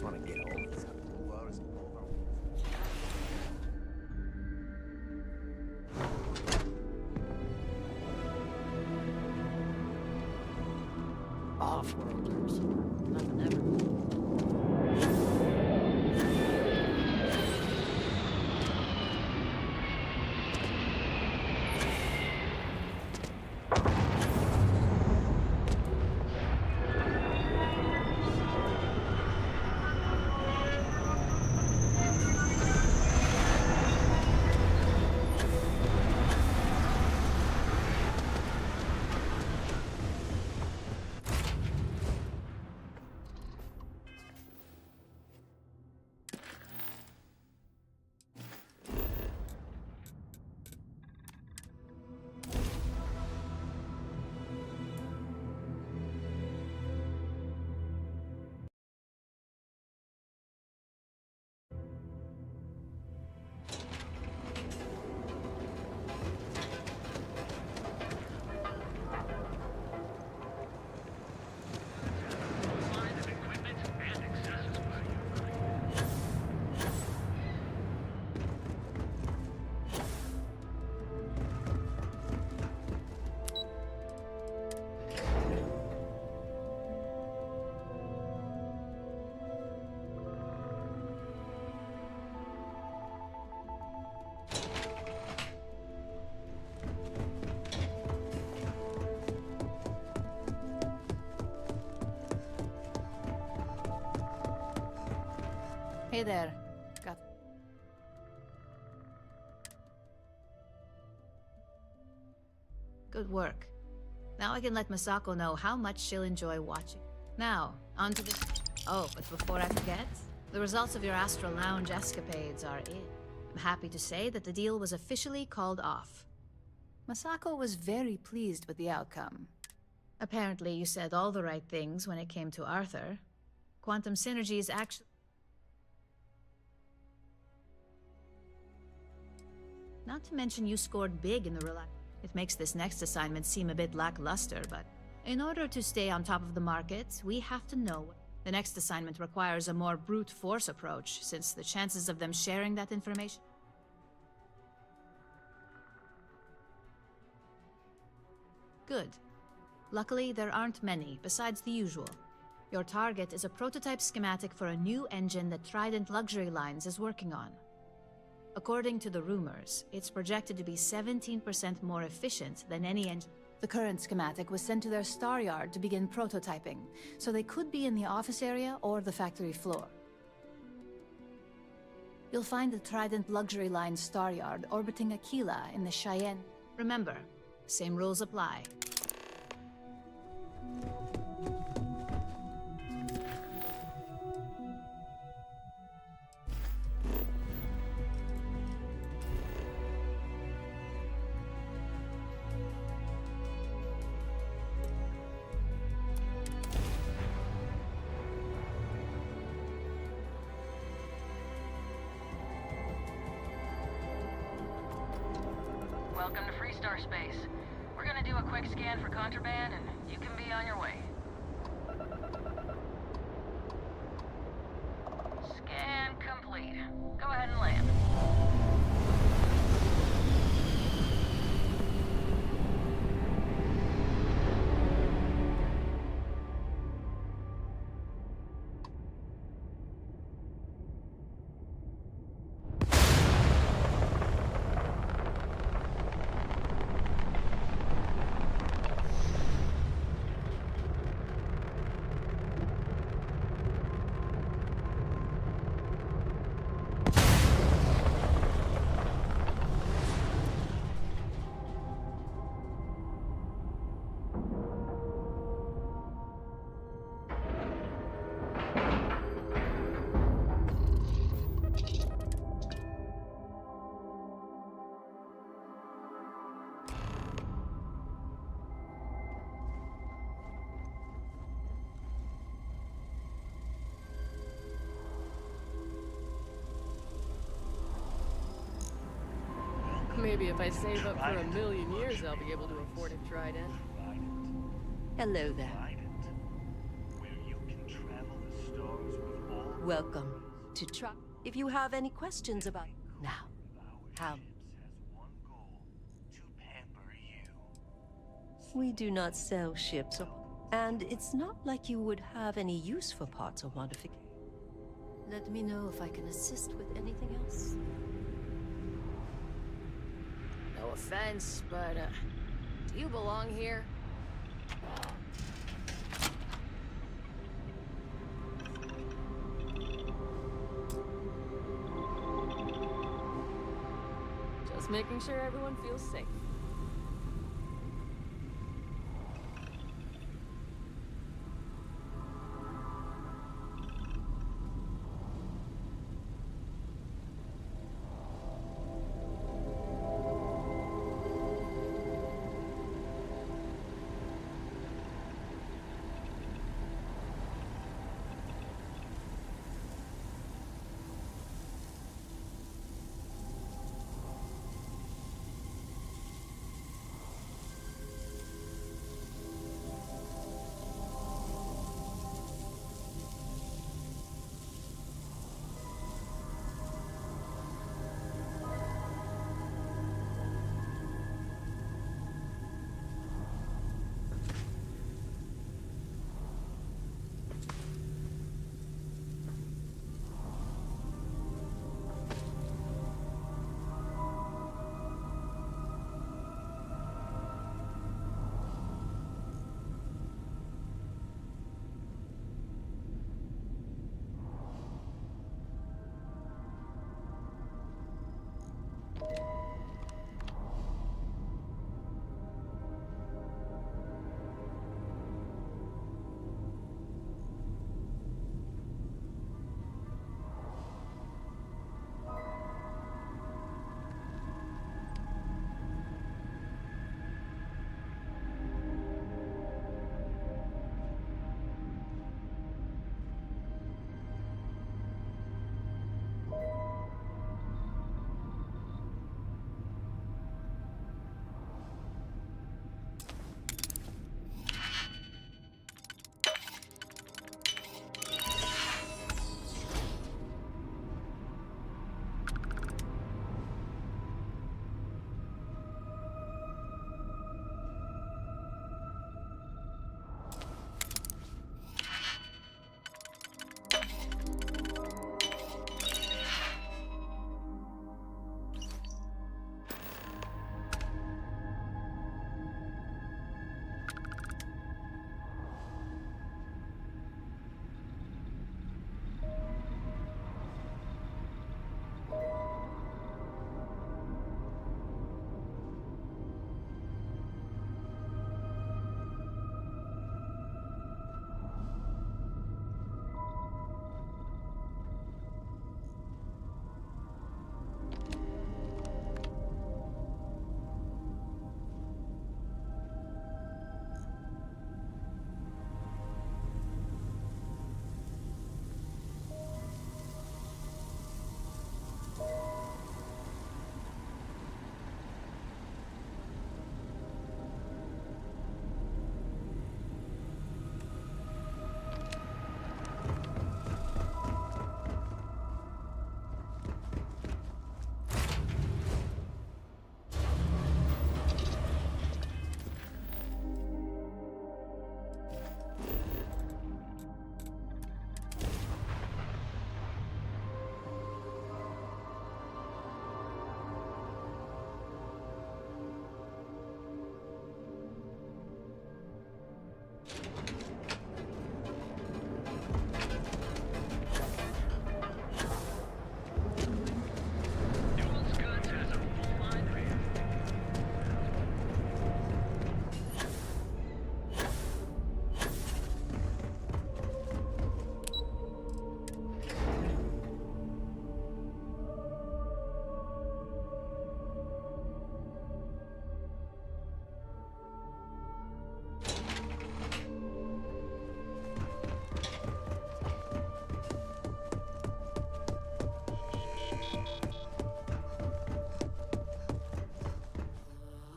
Speaker 6: want to get all these pullovers over.
Speaker 2: Off-worlders. Nothing ever.
Speaker 4: Hey there. Got... Good work. Now I can let Masako know how much she'll enjoy watching. Now, on to the... Oh, but before I forget, the results of your Astral Lounge escapades are in. I'm happy to say that the deal was officially called off. Masako was very pleased with the outcome. Apparently, you said all the right things when it came to Arthur. Quantum Synergy is actually... Not to mention you scored big in the relax. It makes this next assignment seem a bit lackluster, but in order to stay on top of the market, we have to know. The next assignment requires a more brute force approach, since the chances of them sharing that information... Good. Luckily, there aren't many, besides the usual. Your target is a prototype schematic for a new engine that Trident Luxury Lines is working on. According to the rumors, it's projected to be 17% more efficient than any engine. The current schematic was sent to their star yard to begin prototyping, so they could be in the office area or the factory floor. You'll find the Trident Luxury Line star yard orbiting Aquila in the Cheyenne. Remember, same rules apply.
Speaker 1: Welcome to Freestar Space. We're gonna do a quick scan for contraband, and you can be on your way. Scan complete. Go ahead and land.
Speaker 14: Maybe if I save up for 1,000,000 years, I'll be able to afford a Trident.
Speaker 2: Hello there.
Speaker 16: Welcome to try. If you have any questions about now, how we do not sell ships, and it's not like you would have any use for parts or modifications. Let me know if I can assist with anything else.
Speaker 14: No offense, but, do you belong here? Just making sure everyone feels safe.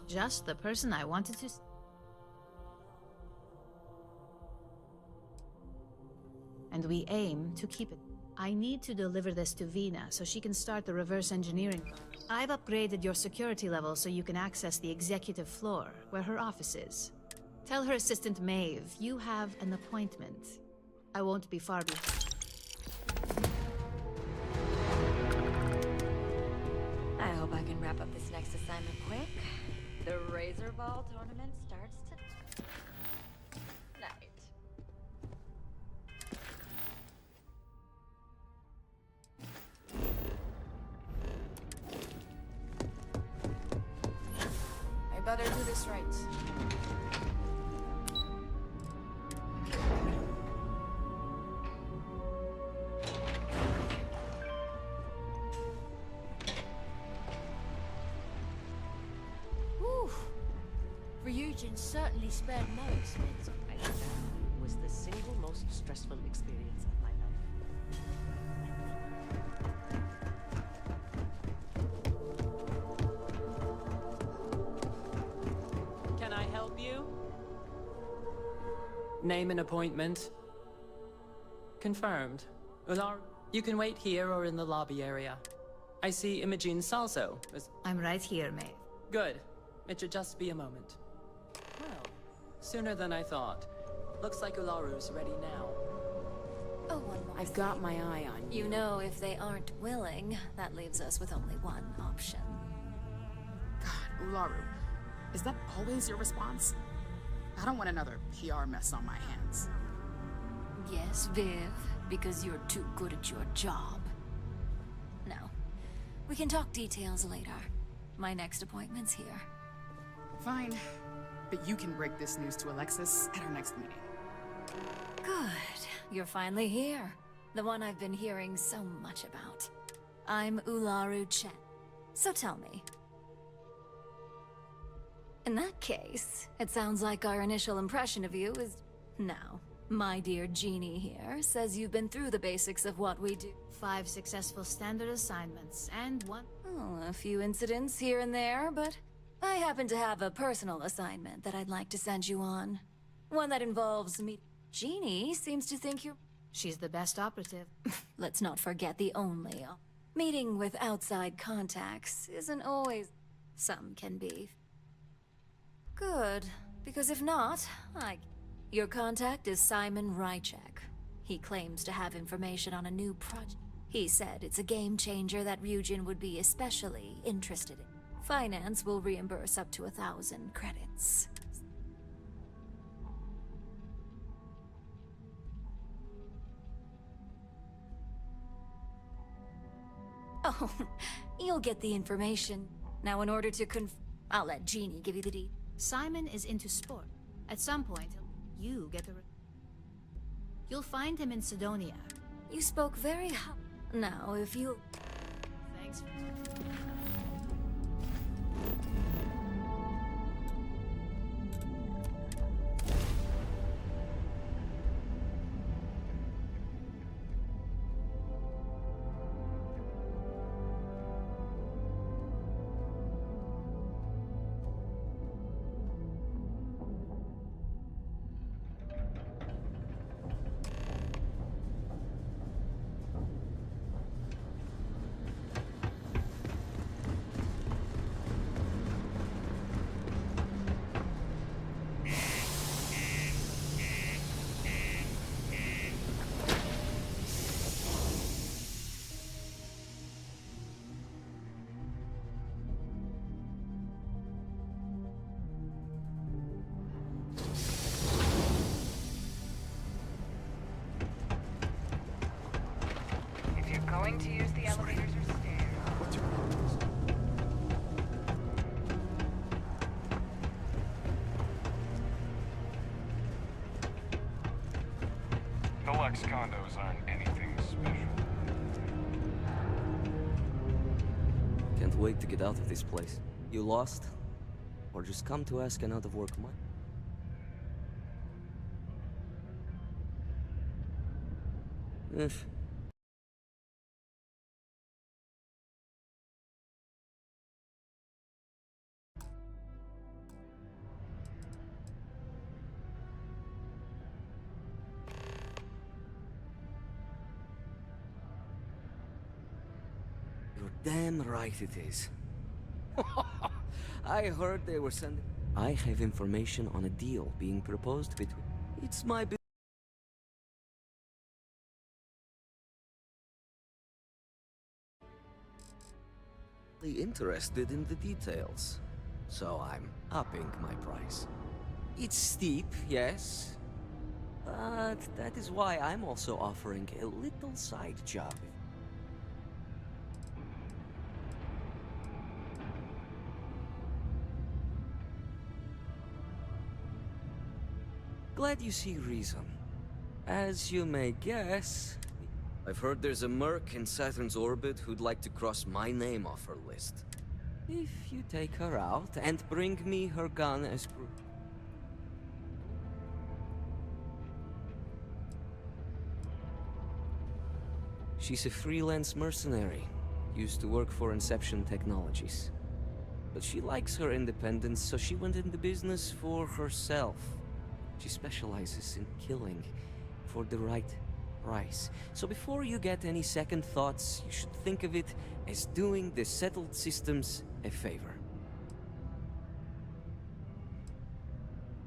Speaker 4: Just the person I wanted to... And we aim to keep it. I need to deliver this to Vina so she can start the reverse engineering. I've upgraded your security level so you can access the executive floor, where her office is. Tell her assistant Maeve you have an appointment. I won't be far behind.
Speaker 19: I hope I can wrap up this next assignment quick. The Razor Ball tournament starts tonight.
Speaker 10: I better do this right.
Speaker 3: Whew. Ryujin certainly spared no expense.
Speaker 2: I think that was the single most stressful experience of my life.
Speaker 11: Can I help you? Name an appointment. Confirmed. Ular, you can wait here or in the lobby area. I see Imogen Salso.
Speaker 4: I'm right here, Maeve.
Speaker 11: Good. It should just be a moment. Well, sooner than I thought. Looks like Ularu's ready now.
Speaker 3: Oh, one more.
Speaker 10: I've got my eye on you.
Speaker 19: You know, if they aren't willing, that leaves us with only one option.
Speaker 20: God, Ularu. Is that always your response? I don't want another PR mess on my hands.
Speaker 19: Yes, Viv, because you're too good at your job. Now, we can talk details later. My next appointment's here.
Speaker 20: Fine. But you can break this news to Alexis at our next meeting.
Speaker 19: Good. You're finally here. The one I've been hearing so much about. I'm Ularu Chen. So tell me. In that case, it sounds like our initial impression of you is... Now, my dear Jeannie here says you've been through the basics of what we do.
Speaker 4: 5 successful standard assignments, and 1...
Speaker 19: Oh, a few incidents here and there, but I happen to have a personal assignment that I'd like to send you on. One that involves me. Jeannie seems to think you're...
Speaker 4: She's the best operative.
Speaker 19: Let's not forget the only. Meeting with outside contacts isn't always... Some can be. Good, because if not, Your contact is Simon Rychek. He claims to have information on a new project. He said it's a game changer that Ryujin would be especially interested in. Finance will reimburse up to 1,000 credits. Oh, you'll get the information. Now, in order to I'll let Jeannie give you the deed.
Speaker 4: Simon is into sport. At some point, you get the... You'll find him in Sidonia.
Speaker 19: You spoke very Now, if you...
Speaker 4: Thanks.
Speaker 1: Going to use the elevators or stairs?
Speaker 22: What's your problem?
Speaker 21: The Lex condos aren't anything special.
Speaker 24: Can't wait to get out of this place. You lost? Or just come to ask an out-of-work money? If You're damn right it is. I heard they were sending... I have information on a deal being proposed between... It's my... interested in the details, so I'm upping my price. It's steep, yes, but that is why I'm also offering a little side job. Glad you see reason. As you may guess, I've heard there's a merc in Saturn's orbit who'd like to cross my name off her list. If you take her out and bring me her gun as proof. She's a freelance mercenary, used to work for Inception Technologies. But she likes her independence, so she went into business for herself. She specializes in killing for the right price. So before you get any second thoughts, you should think of it as doing the settled systems a favor.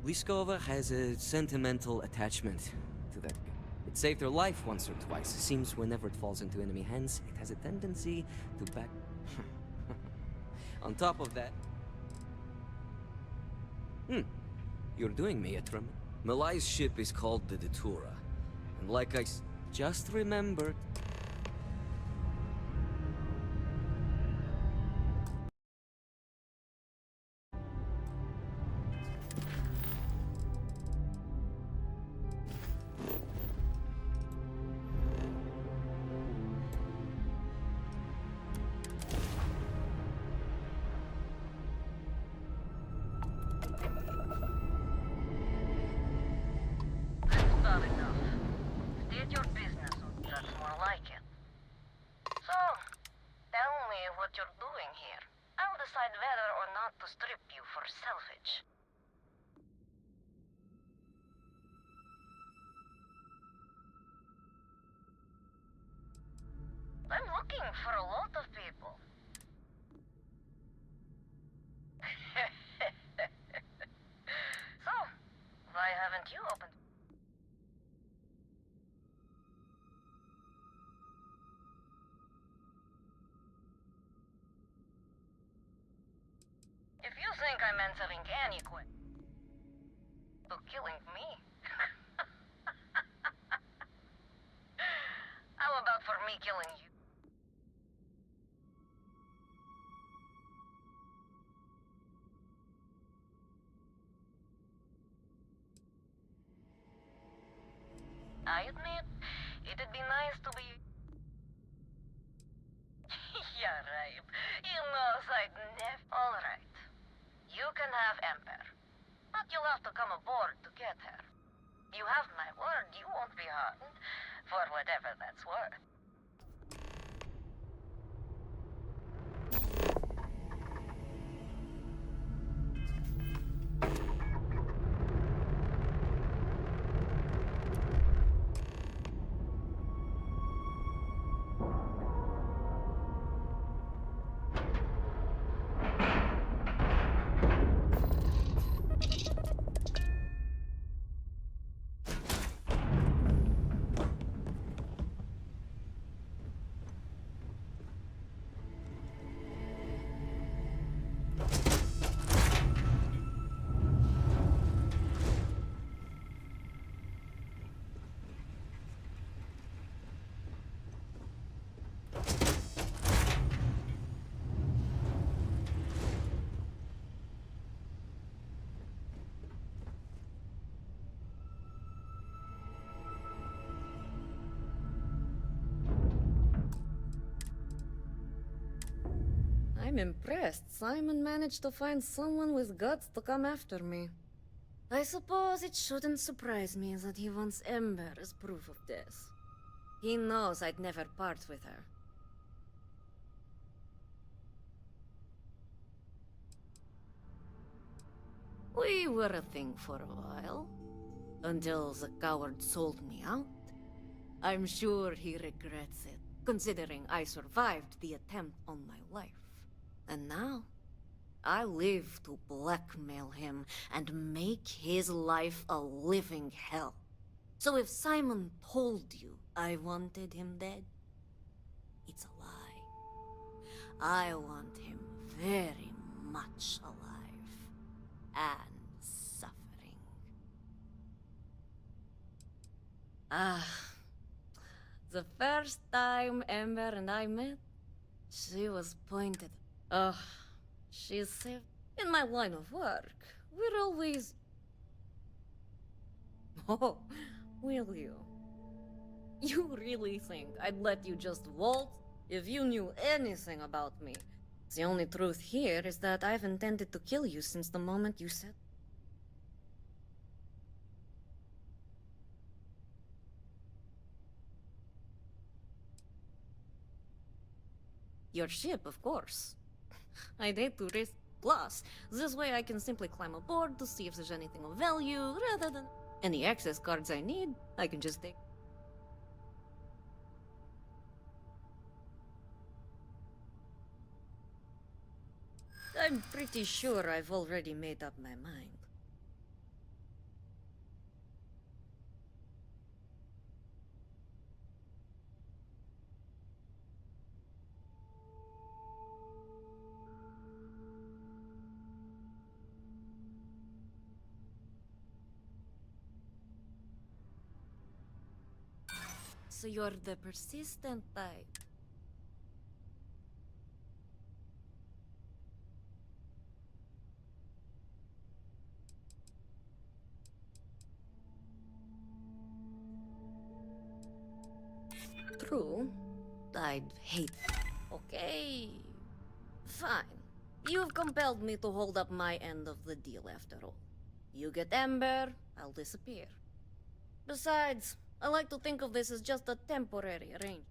Speaker 24: Liskova has a sentimental attachment to that. It saved her life once or twice. Seems whenever it falls into enemy hands, it has a tendency to back... On top of that... You're doing me a tremor. Malai's ship is called the Datura. And like I just remembered...
Speaker 1: I'm looking for a lot of people. So, why haven't you opened? If you think I'm answering any question to killing me, how about for me killing you? I admit, it'd be nice to be... Yeah, right. You know, I'd never... Alright. You can have Ember. But you'll have to come aboard to get her. You have my word, you won't be harmed. For whatever that's worth.
Speaker 14: I'm impressed Simon managed to find someone with guts to come after me. I suppose it shouldn't surprise me that he wants Ember as proof of this. He knows I'd never part with her. We were a thing for a while. Until the coward sold me out. I'm sure he regrets it, considering I survived the attempt on my life. And now, I live to blackmail him and make his life a living hell. So if Simon told you I wanted him dead, it's a lie. I want him very much alive and suffering. The first time Ember and I met, she was pointed. She said, in my line of work, we're always... Oh, will you? You really think I'd let you just waltz if you knew anything about me? The only truth here is that I've intended to kill you since the moment you said... Your ship, of course. I'd hate to risk. Plus, this way I can simply climb aboard to see if there's anything of value, rather than any access cards I need, I can just take. I'm pretty sure I've already made up my mind. So you're the persistent type. True. I'd hate... Okay. Fine. You've compelled me to hold up my end of the deal after all. You get Ember, I'll disappear. Besides, I like to think of this as just a temporary arrangement.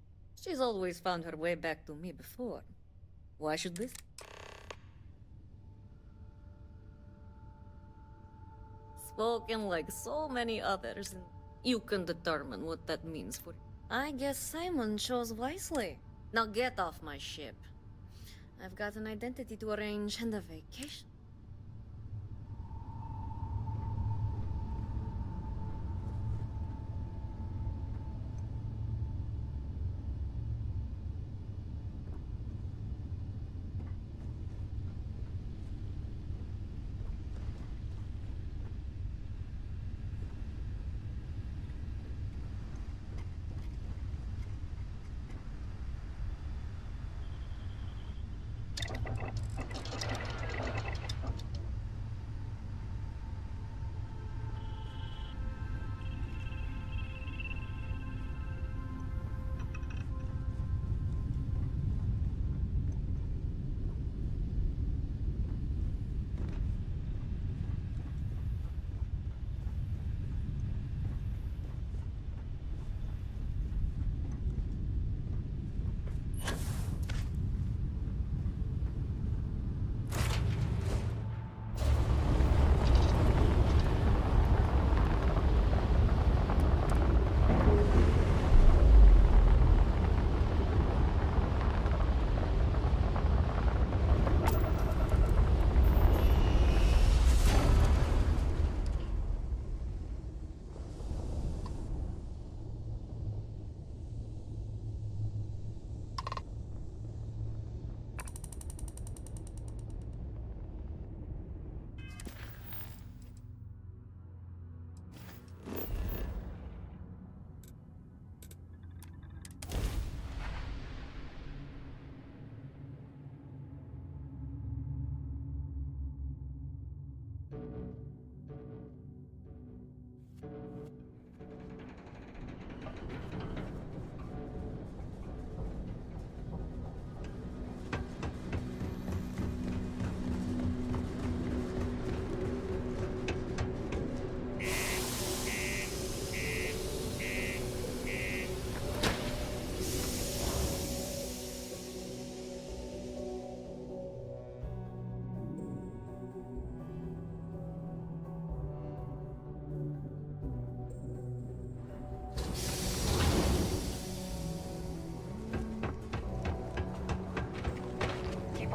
Speaker 14: She's always found her way back to me before. Why should this? Spoken like so many others, and you can determine what that means for... I guess Simon chose wisely. Now get off my ship. I've got an identity to arrange and a vacation.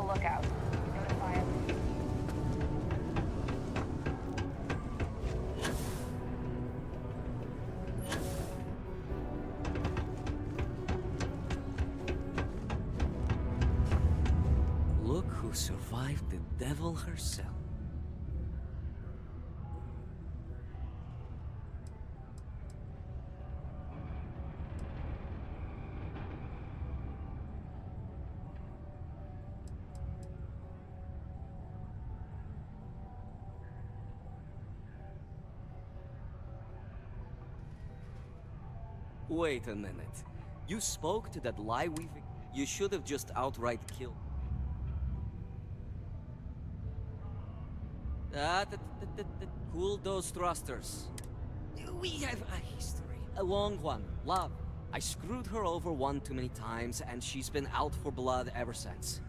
Speaker 1: lookout. Notify us.
Speaker 24: Look who survived the devil herself. Wait a minute. You spoke to that lie weaving? You should have just outright killed. Cool those thrusters. We have a history. A long one. Love. I screwed her over one too many times, and she's been out for blood ever since.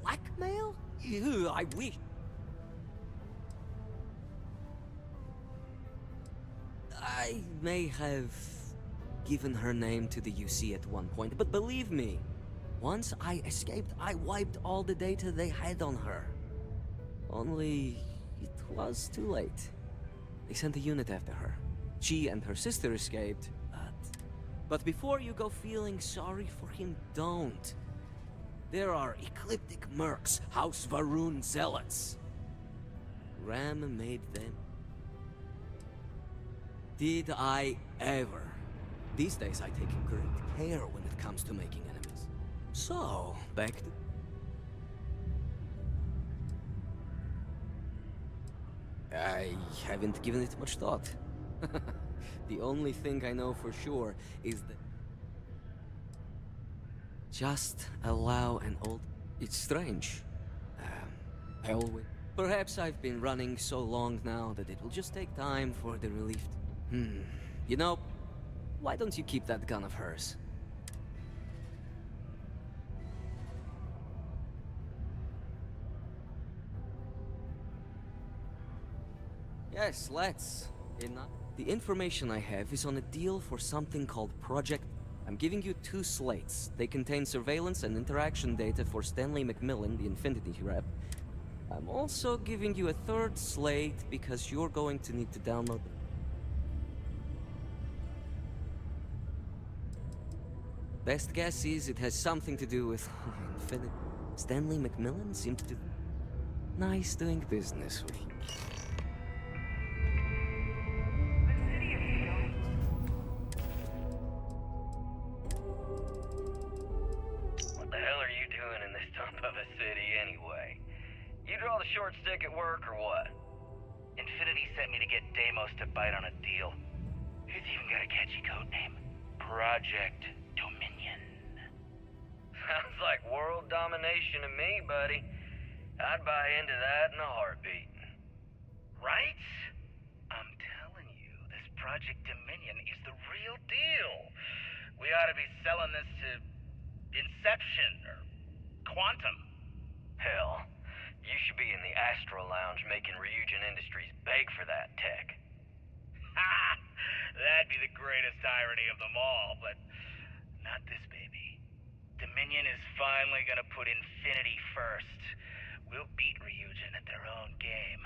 Speaker 24: Blackmail? Ew, I wish. I may have given her name to the UC at one point, but believe me, once I escaped, I wiped all the data they had on her. Only it was too late. They sent a unit after her. She and her sister escaped, but before you go feeling sorry for him, don't. There are ecliptic mercs, House Varun zealots. Ram made them. Did I ever? These days I take great care when it comes to making enemies. So, back to... I haven't given it much thought. The only thing I know for sure is that... Just allow an old... It's strange. I always... Perhaps I've been running so long now that it will just take time for the relief to... You know, why don't you keep that gun of hers? Yes, let's. The information I have is on a deal for something called Project... I'm giving you 2 slates. They contain surveillance and interaction data for Stanley McMillan, the Infinity rep. I'm also giving you a 3rd slate because you're going to need to download... Best guess is it has something to do with Infinity. Stanley McMillan seems to... Nice doing business with you.
Speaker 5: What the hell are you doing in this dump of a city anyway? You draw the short stick at work or what? Infinity sent me to get Deimos to bite on a deal. He's even got a catchy code name. Project Dominion. Sounds like world domination to me, buddy. I'd buy into that in a heartbeat. Right? I'm telling you, this Project Dominion is the real deal. We ought to be selling this to Inception or Quantum. Hell, you should be in the Astro Lounge making Ryujin Industries beg for that tech. Ha! That'd be the greatest irony of them all, but not this baby. Dominion is finally gonna put Infinity first. We'll beat Ryujin at their own game.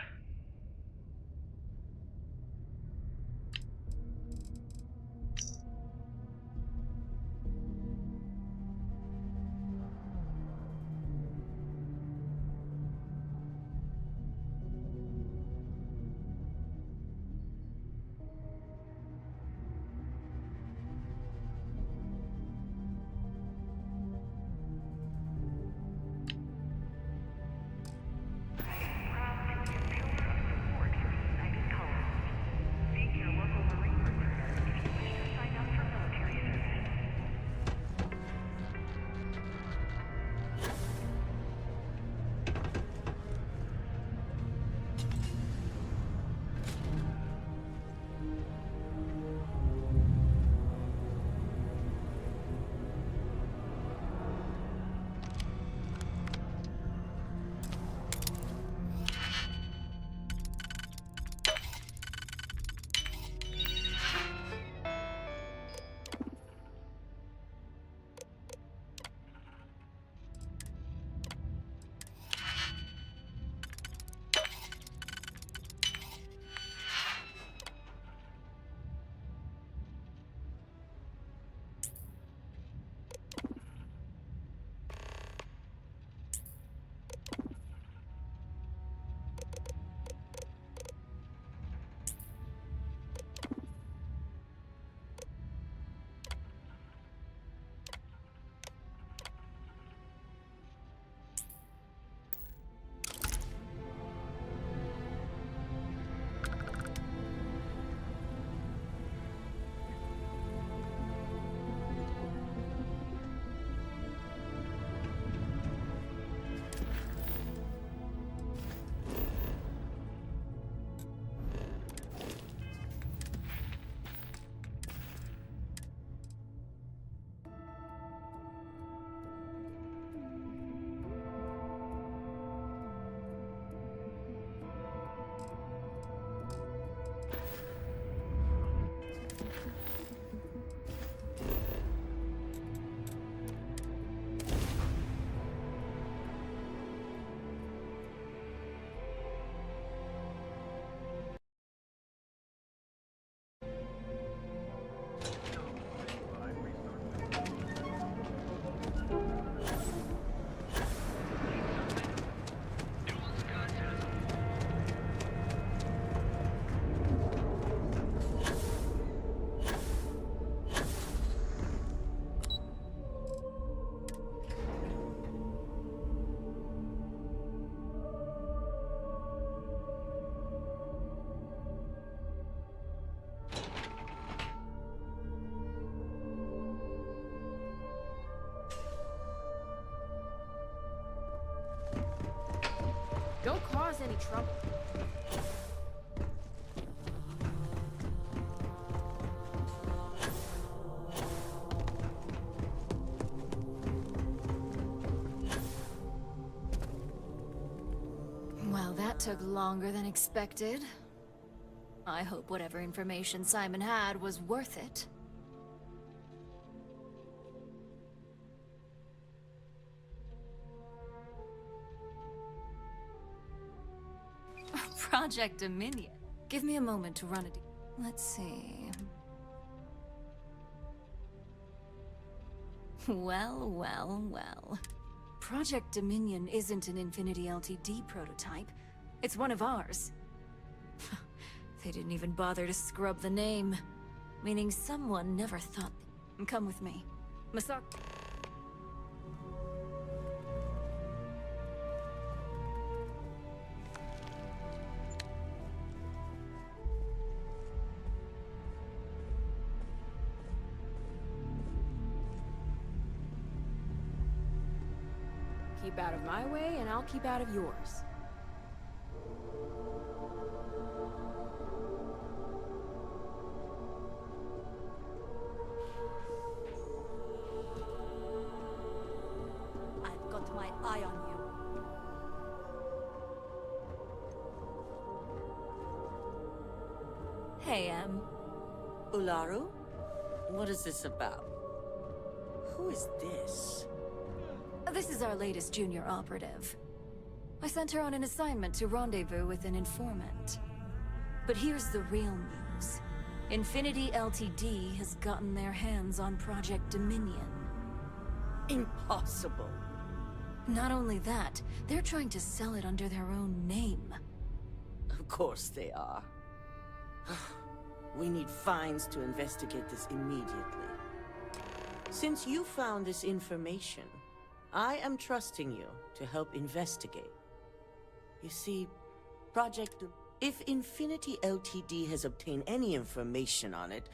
Speaker 7: Don't cause any trouble.
Speaker 19: Well, that took longer than expected. I hope whatever information Simon had was worth it. Project Dominion. Give me a moment to run it. Let's see. Well. Project Dominion isn't an Infinity Ltd prototype. It's one of ours. They didn't even bother to scrub the name. Meaning someone never thought... Come with me. Masak...
Speaker 7: Keep out of my way, and I'll keep out of yours.
Speaker 19: I've got my eye on you. Hey, Em.
Speaker 2: Ularu? What is this about? Who is this?
Speaker 19: This is our latest junior operative. I sent her on an assignment to rendezvous with an informant. But here's the real news. Infinity Ltd has gotten their hands on Project Dominion.
Speaker 2: Impossible.
Speaker 19: Not only that, they're trying to sell it under their own name.
Speaker 2: Of course they are. We need Fines to investigate this immediately. Since you found this information, I am trusting you to help investigate. You see, if Infinity Ltd has obtained any information on it,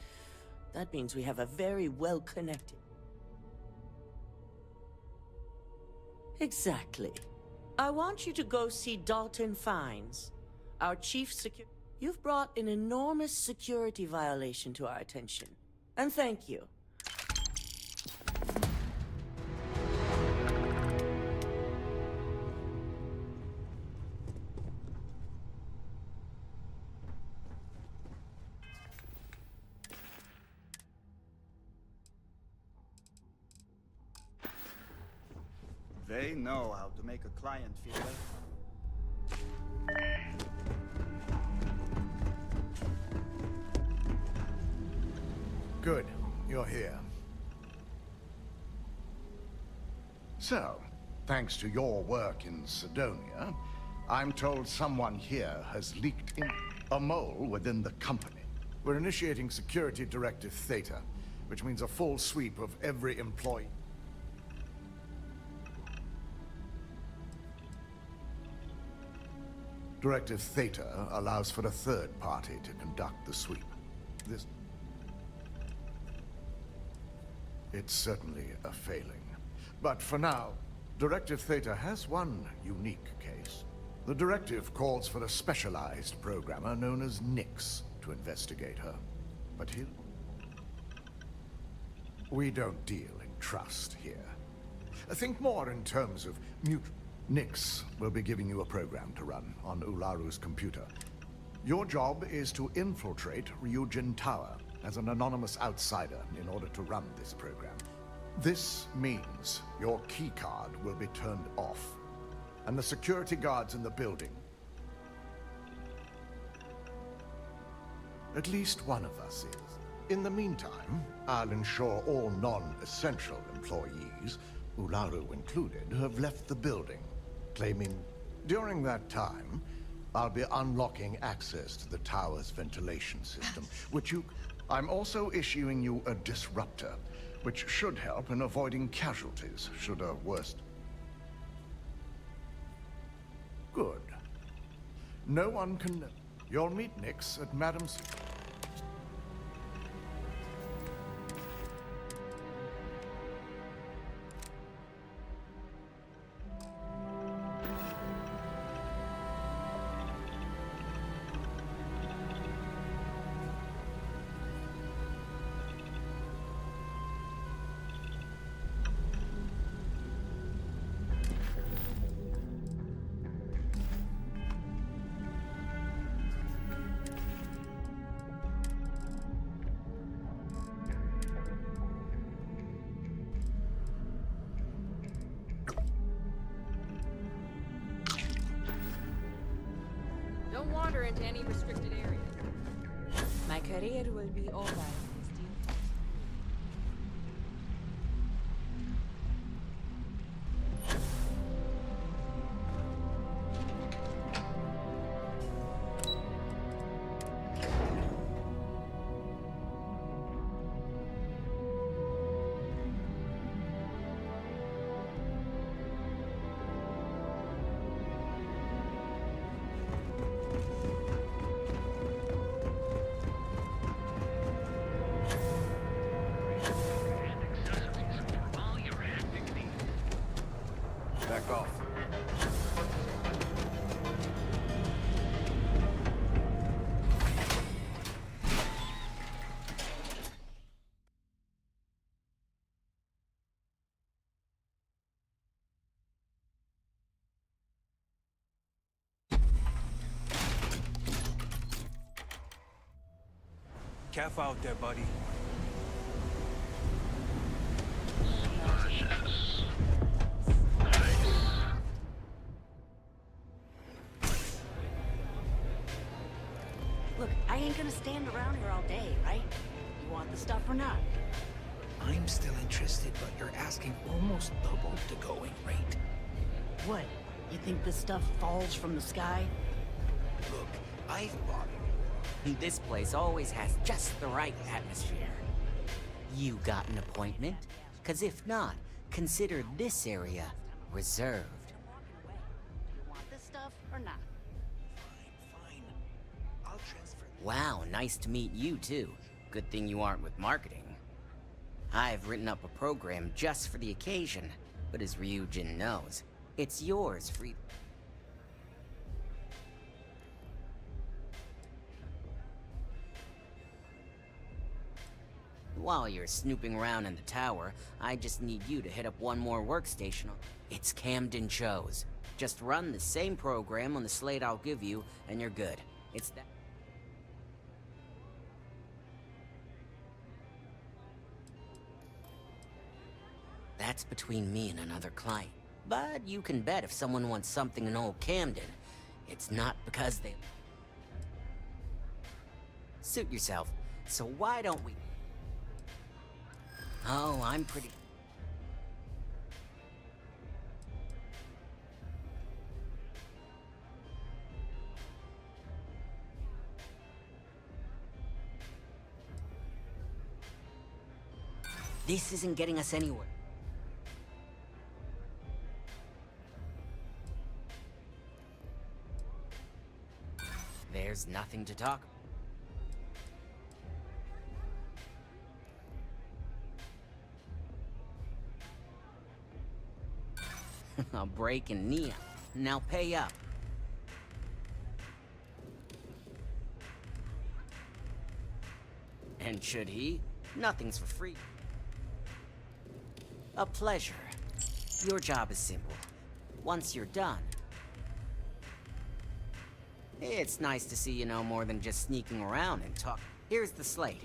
Speaker 2: that means we have a very well-connected... Exactly. I want you to go see Dalton Fines, our chief security... You've brought an enormous security violation to our attention. And thank you.
Speaker 8: They know how to make a client feel welcome.
Speaker 6: Good. You're here.
Speaker 9: So, thanks to your work in Sidonia, I'm told someone here has leaked in a mole within the company.
Speaker 6: We're initiating Security Directive Theta, which means a full sweep of every employee. Directive Theta allows for a third party to conduct the sweep. It's certainly a failing. But for now, Directive Theta has one unique case. The directive calls for a specialized programmer known as Nix to investigate her. But we don't deal in trust here. Think more in terms of Nix will be giving you a program to run on Ularu's computer. Your job is to infiltrate Ryujin Tower as an anonymous outsider in order to run this program. This means your keycard will be turned off, and the security guards in the building. At least one of us is. In the meantime, I'll ensure all non-essential employees Ularu included, have left the building, claiming during that time, I'll be unlocking access to the tower's ventilation system, which you... I'm also issuing you a disruptor, which should help in avoiding casualties, should a worst... Good. No one can... You'll meet Nix at Madam's...
Speaker 7: Don't wander into any restricted areas. My career will be over.
Speaker 6: Back off.
Speaker 21: Calf out there, buddy.
Speaker 12: Look, I ain't gonna stand around here all day, right? You want the stuff or not?
Speaker 13: I'm still interested, but you're asking almost double the going rate.
Speaker 12: What? You think this stuff falls from the sky?
Speaker 13: Look, I've bought it.
Speaker 15: This place always has just the right atmosphere. You got an appointment? 'Cause if not, consider this area reserved.
Speaker 12: You want this stuff or not?
Speaker 13: Fine. I'll transfer.
Speaker 15: Wow, nice to meet you too. Good thing you aren't with marketing. I've written up a program just for the occasion, but as Ryujin knows, it's yours free. While you're snooping around in the tower, I just need you to hit up one more workstation. It's Camden Chose. Just run the same program on the slate I'll give you, and you're good. It's that... That's between me and another client. But you can bet if someone wants something in old Camden, it's not because they... Suit yourself. So why don't we... Oh, I'm pretty... This isn't getting us anywhere. There's nothing to talk about. A break in Nia. Now pay up. And should he? Nothing's for free. A pleasure. Your job is simple. Once you're done... It's nice to see you know more than just sneaking around and talk. Here's the slate.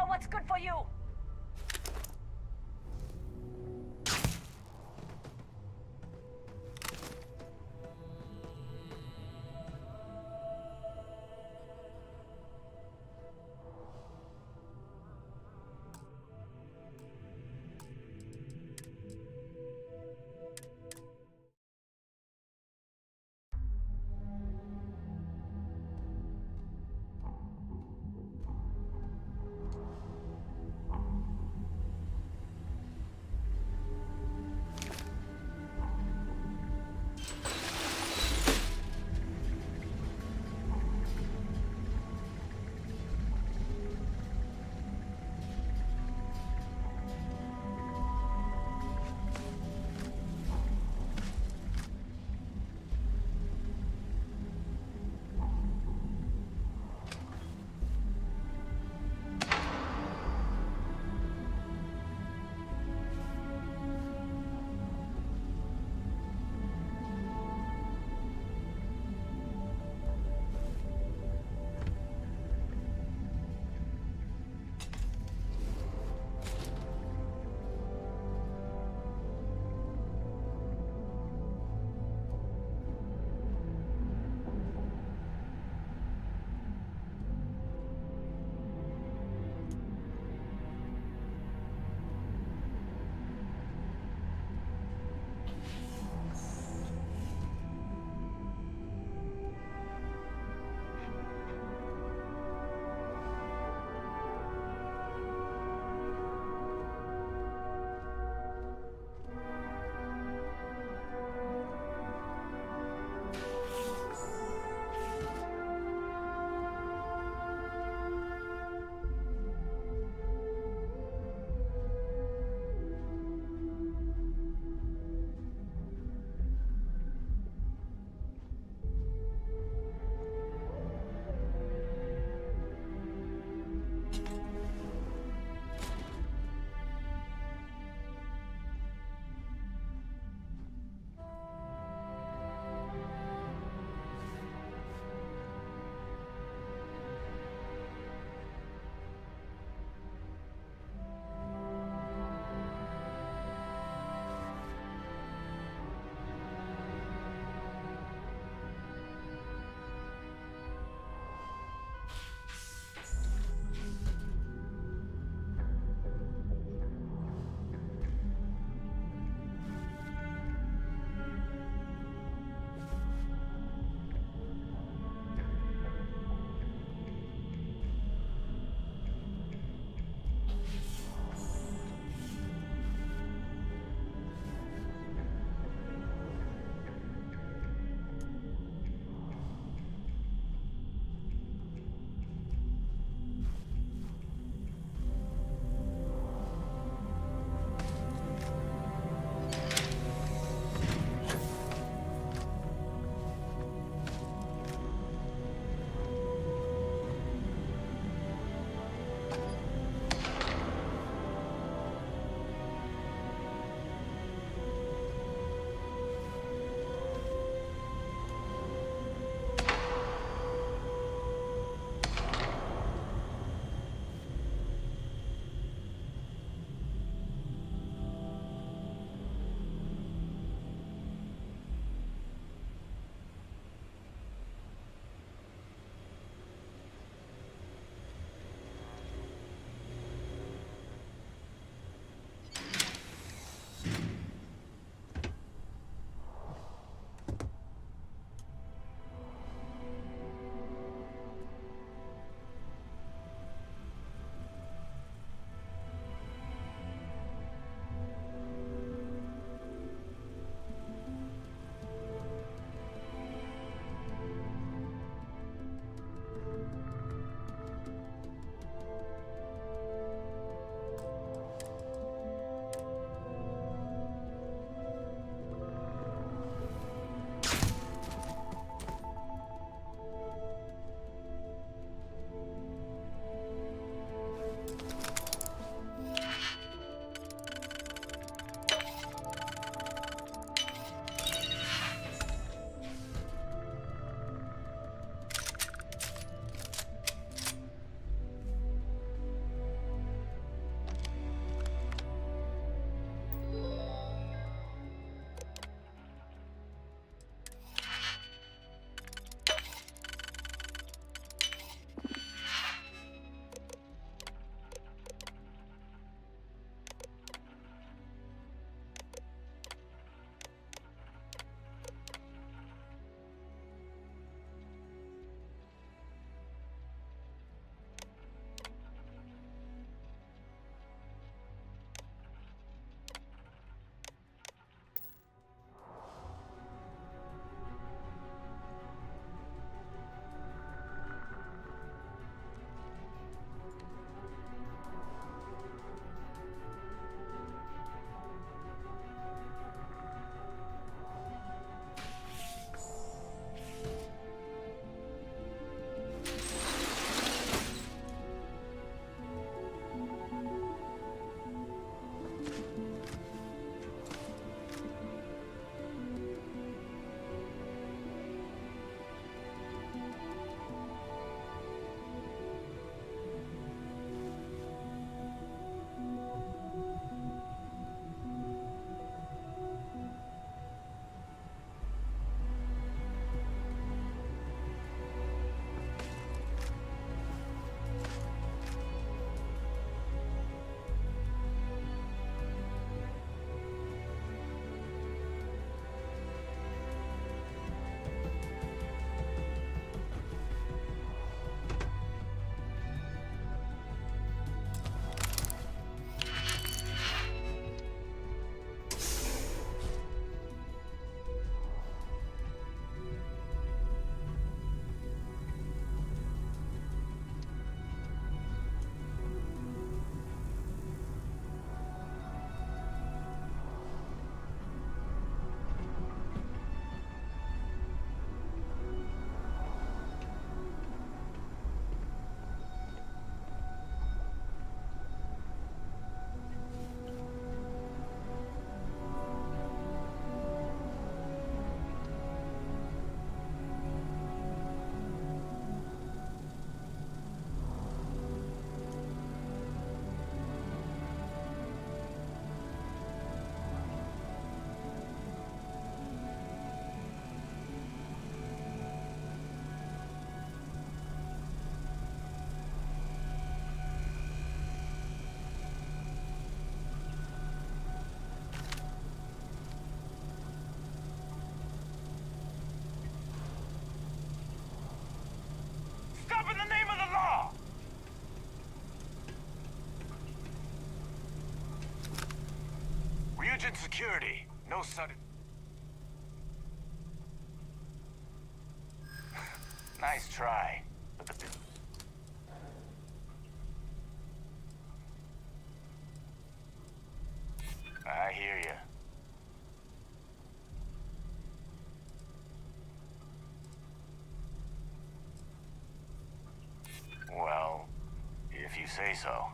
Speaker 12: know what's good for you.
Speaker 21: Agent security. No sudden... Nice try. But the... I hear you. Well, if you say so.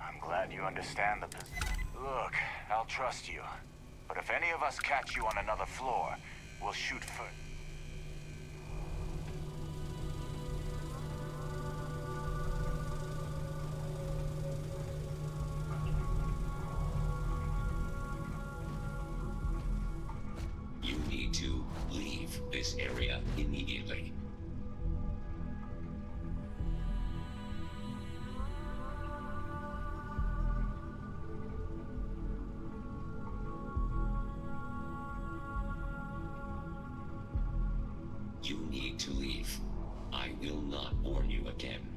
Speaker 21: I'm glad you understand the position. Look, I'll trust you. But if any of us catch you on another floor, we'll shoot first.
Speaker 16: You need to leave this area immediately. You need to leave. I will not warn you again.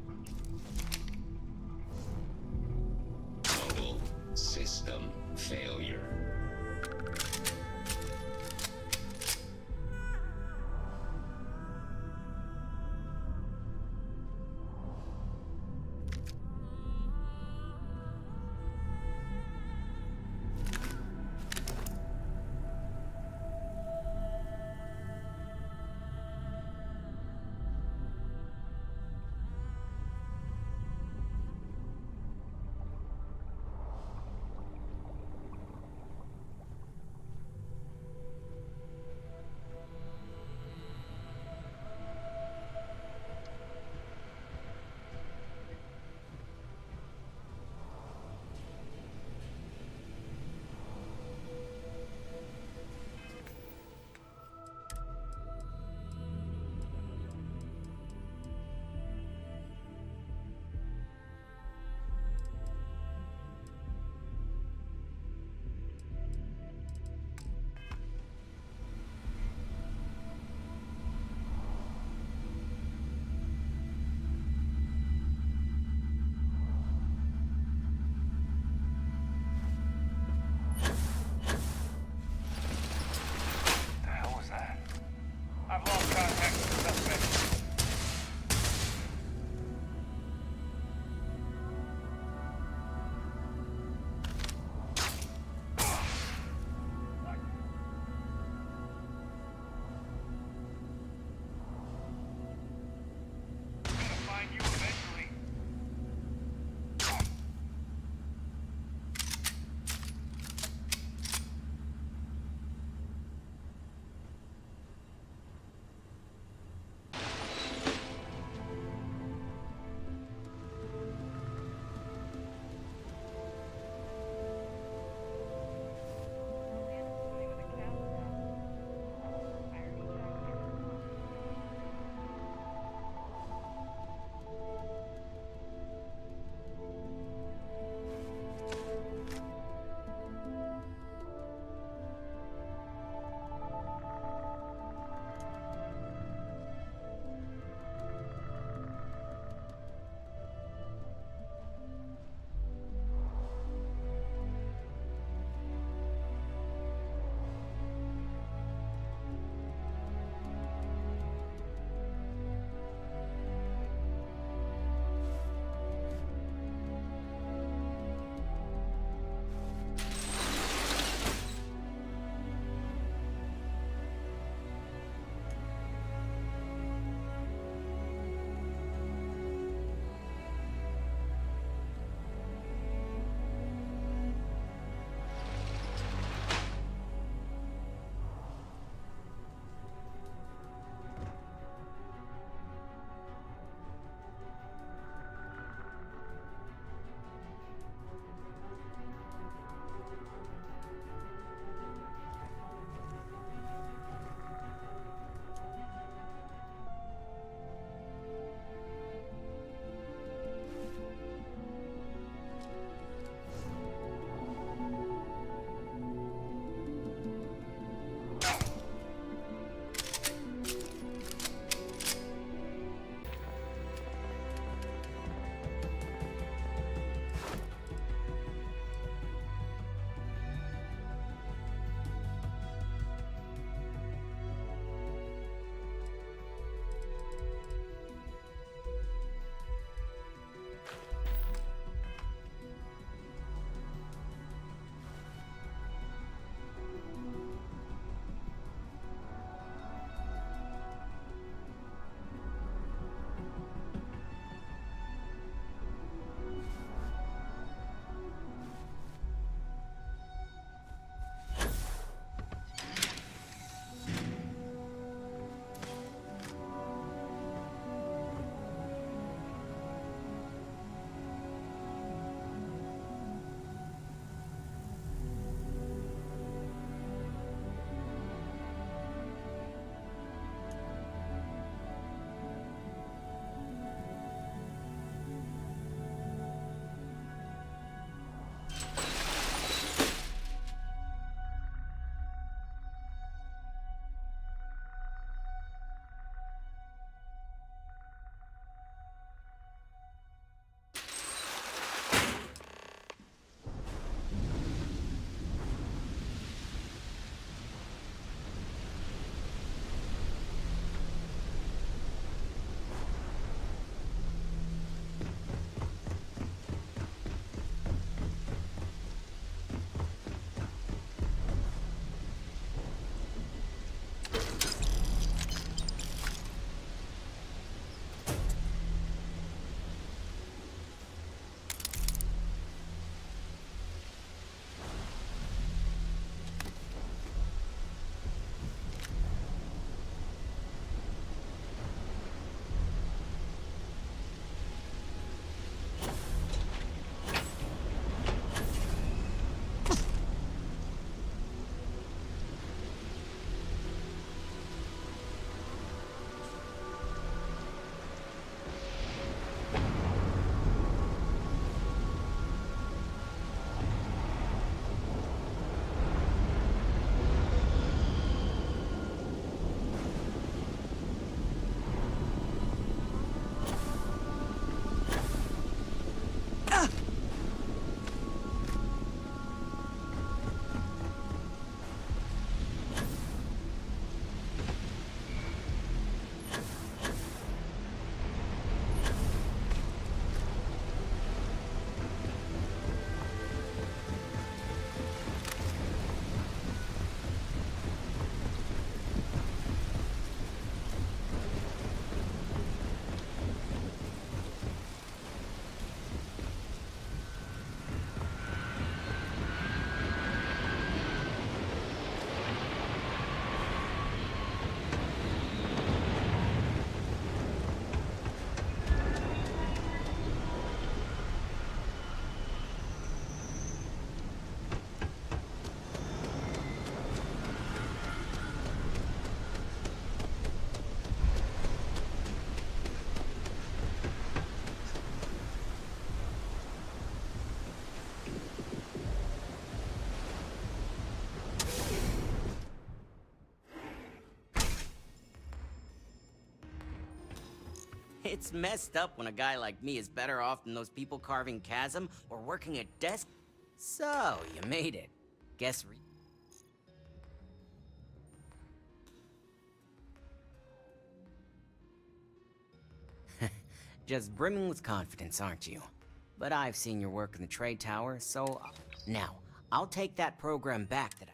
Speaker 16: Total system failure.
Speaker 15: It's messed up when a guy like me is better off than those people carving chasm or working a desk. So, you made it. Guess just brimming with confidence, aren't you? But I've seen your work in the trade tower, so... Now, I'll take that program back that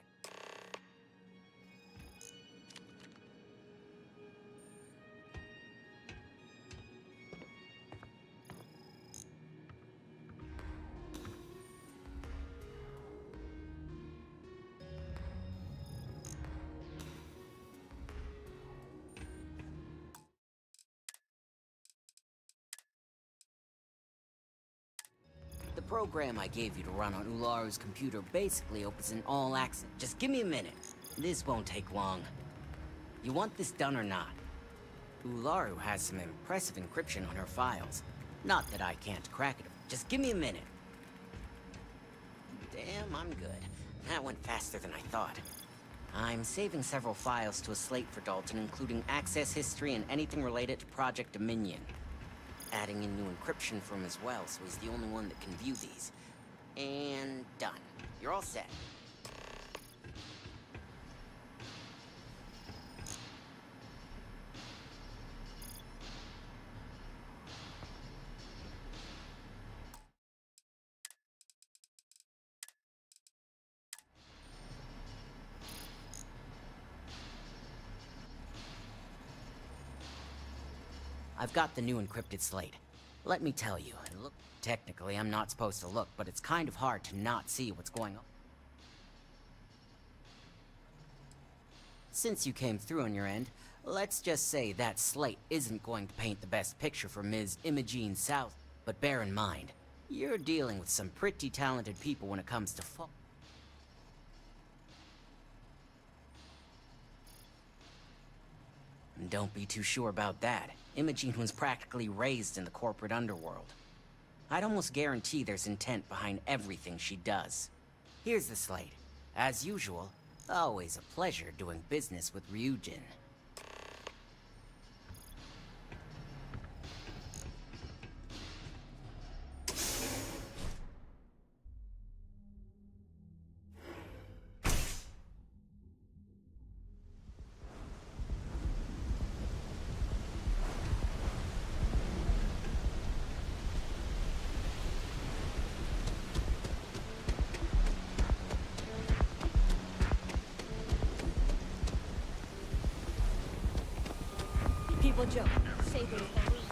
Speaker 15: The program I gave you to run on Ularu's computer basically opens an all-access. Just give me a minute. This won't take long. You want this done or not? Ularu has some impressive encryption on her files. Not that I can't crack it. Just give me a minute. Damn, I'm good. That went faster than I thought. I'm saving several files to a slate for Dalton, including access history and anything related to Project Dominion. Adding in new encryption for him as well, so he's the only one that can view these. And done. You're all set. I've got the new encrypted slate. Let me tell you, and look, technically I'm not supposed to look, but it's kind of hard to not see what's going on. Since you came through on your end, let's just say that slate isn't going to paint the best picture for Ms. Imogene South. But bear in mind, you're dealing with some pretty talented people when it comes to Don't be too sure about that. Imogene was practically raised in the corporate underworld. I'd almost guarantee there's intent behind everything she does. Here's the slate. As usual, always a pleasure doing business with Ryujin.
Speaker 3: People joke. Say they believe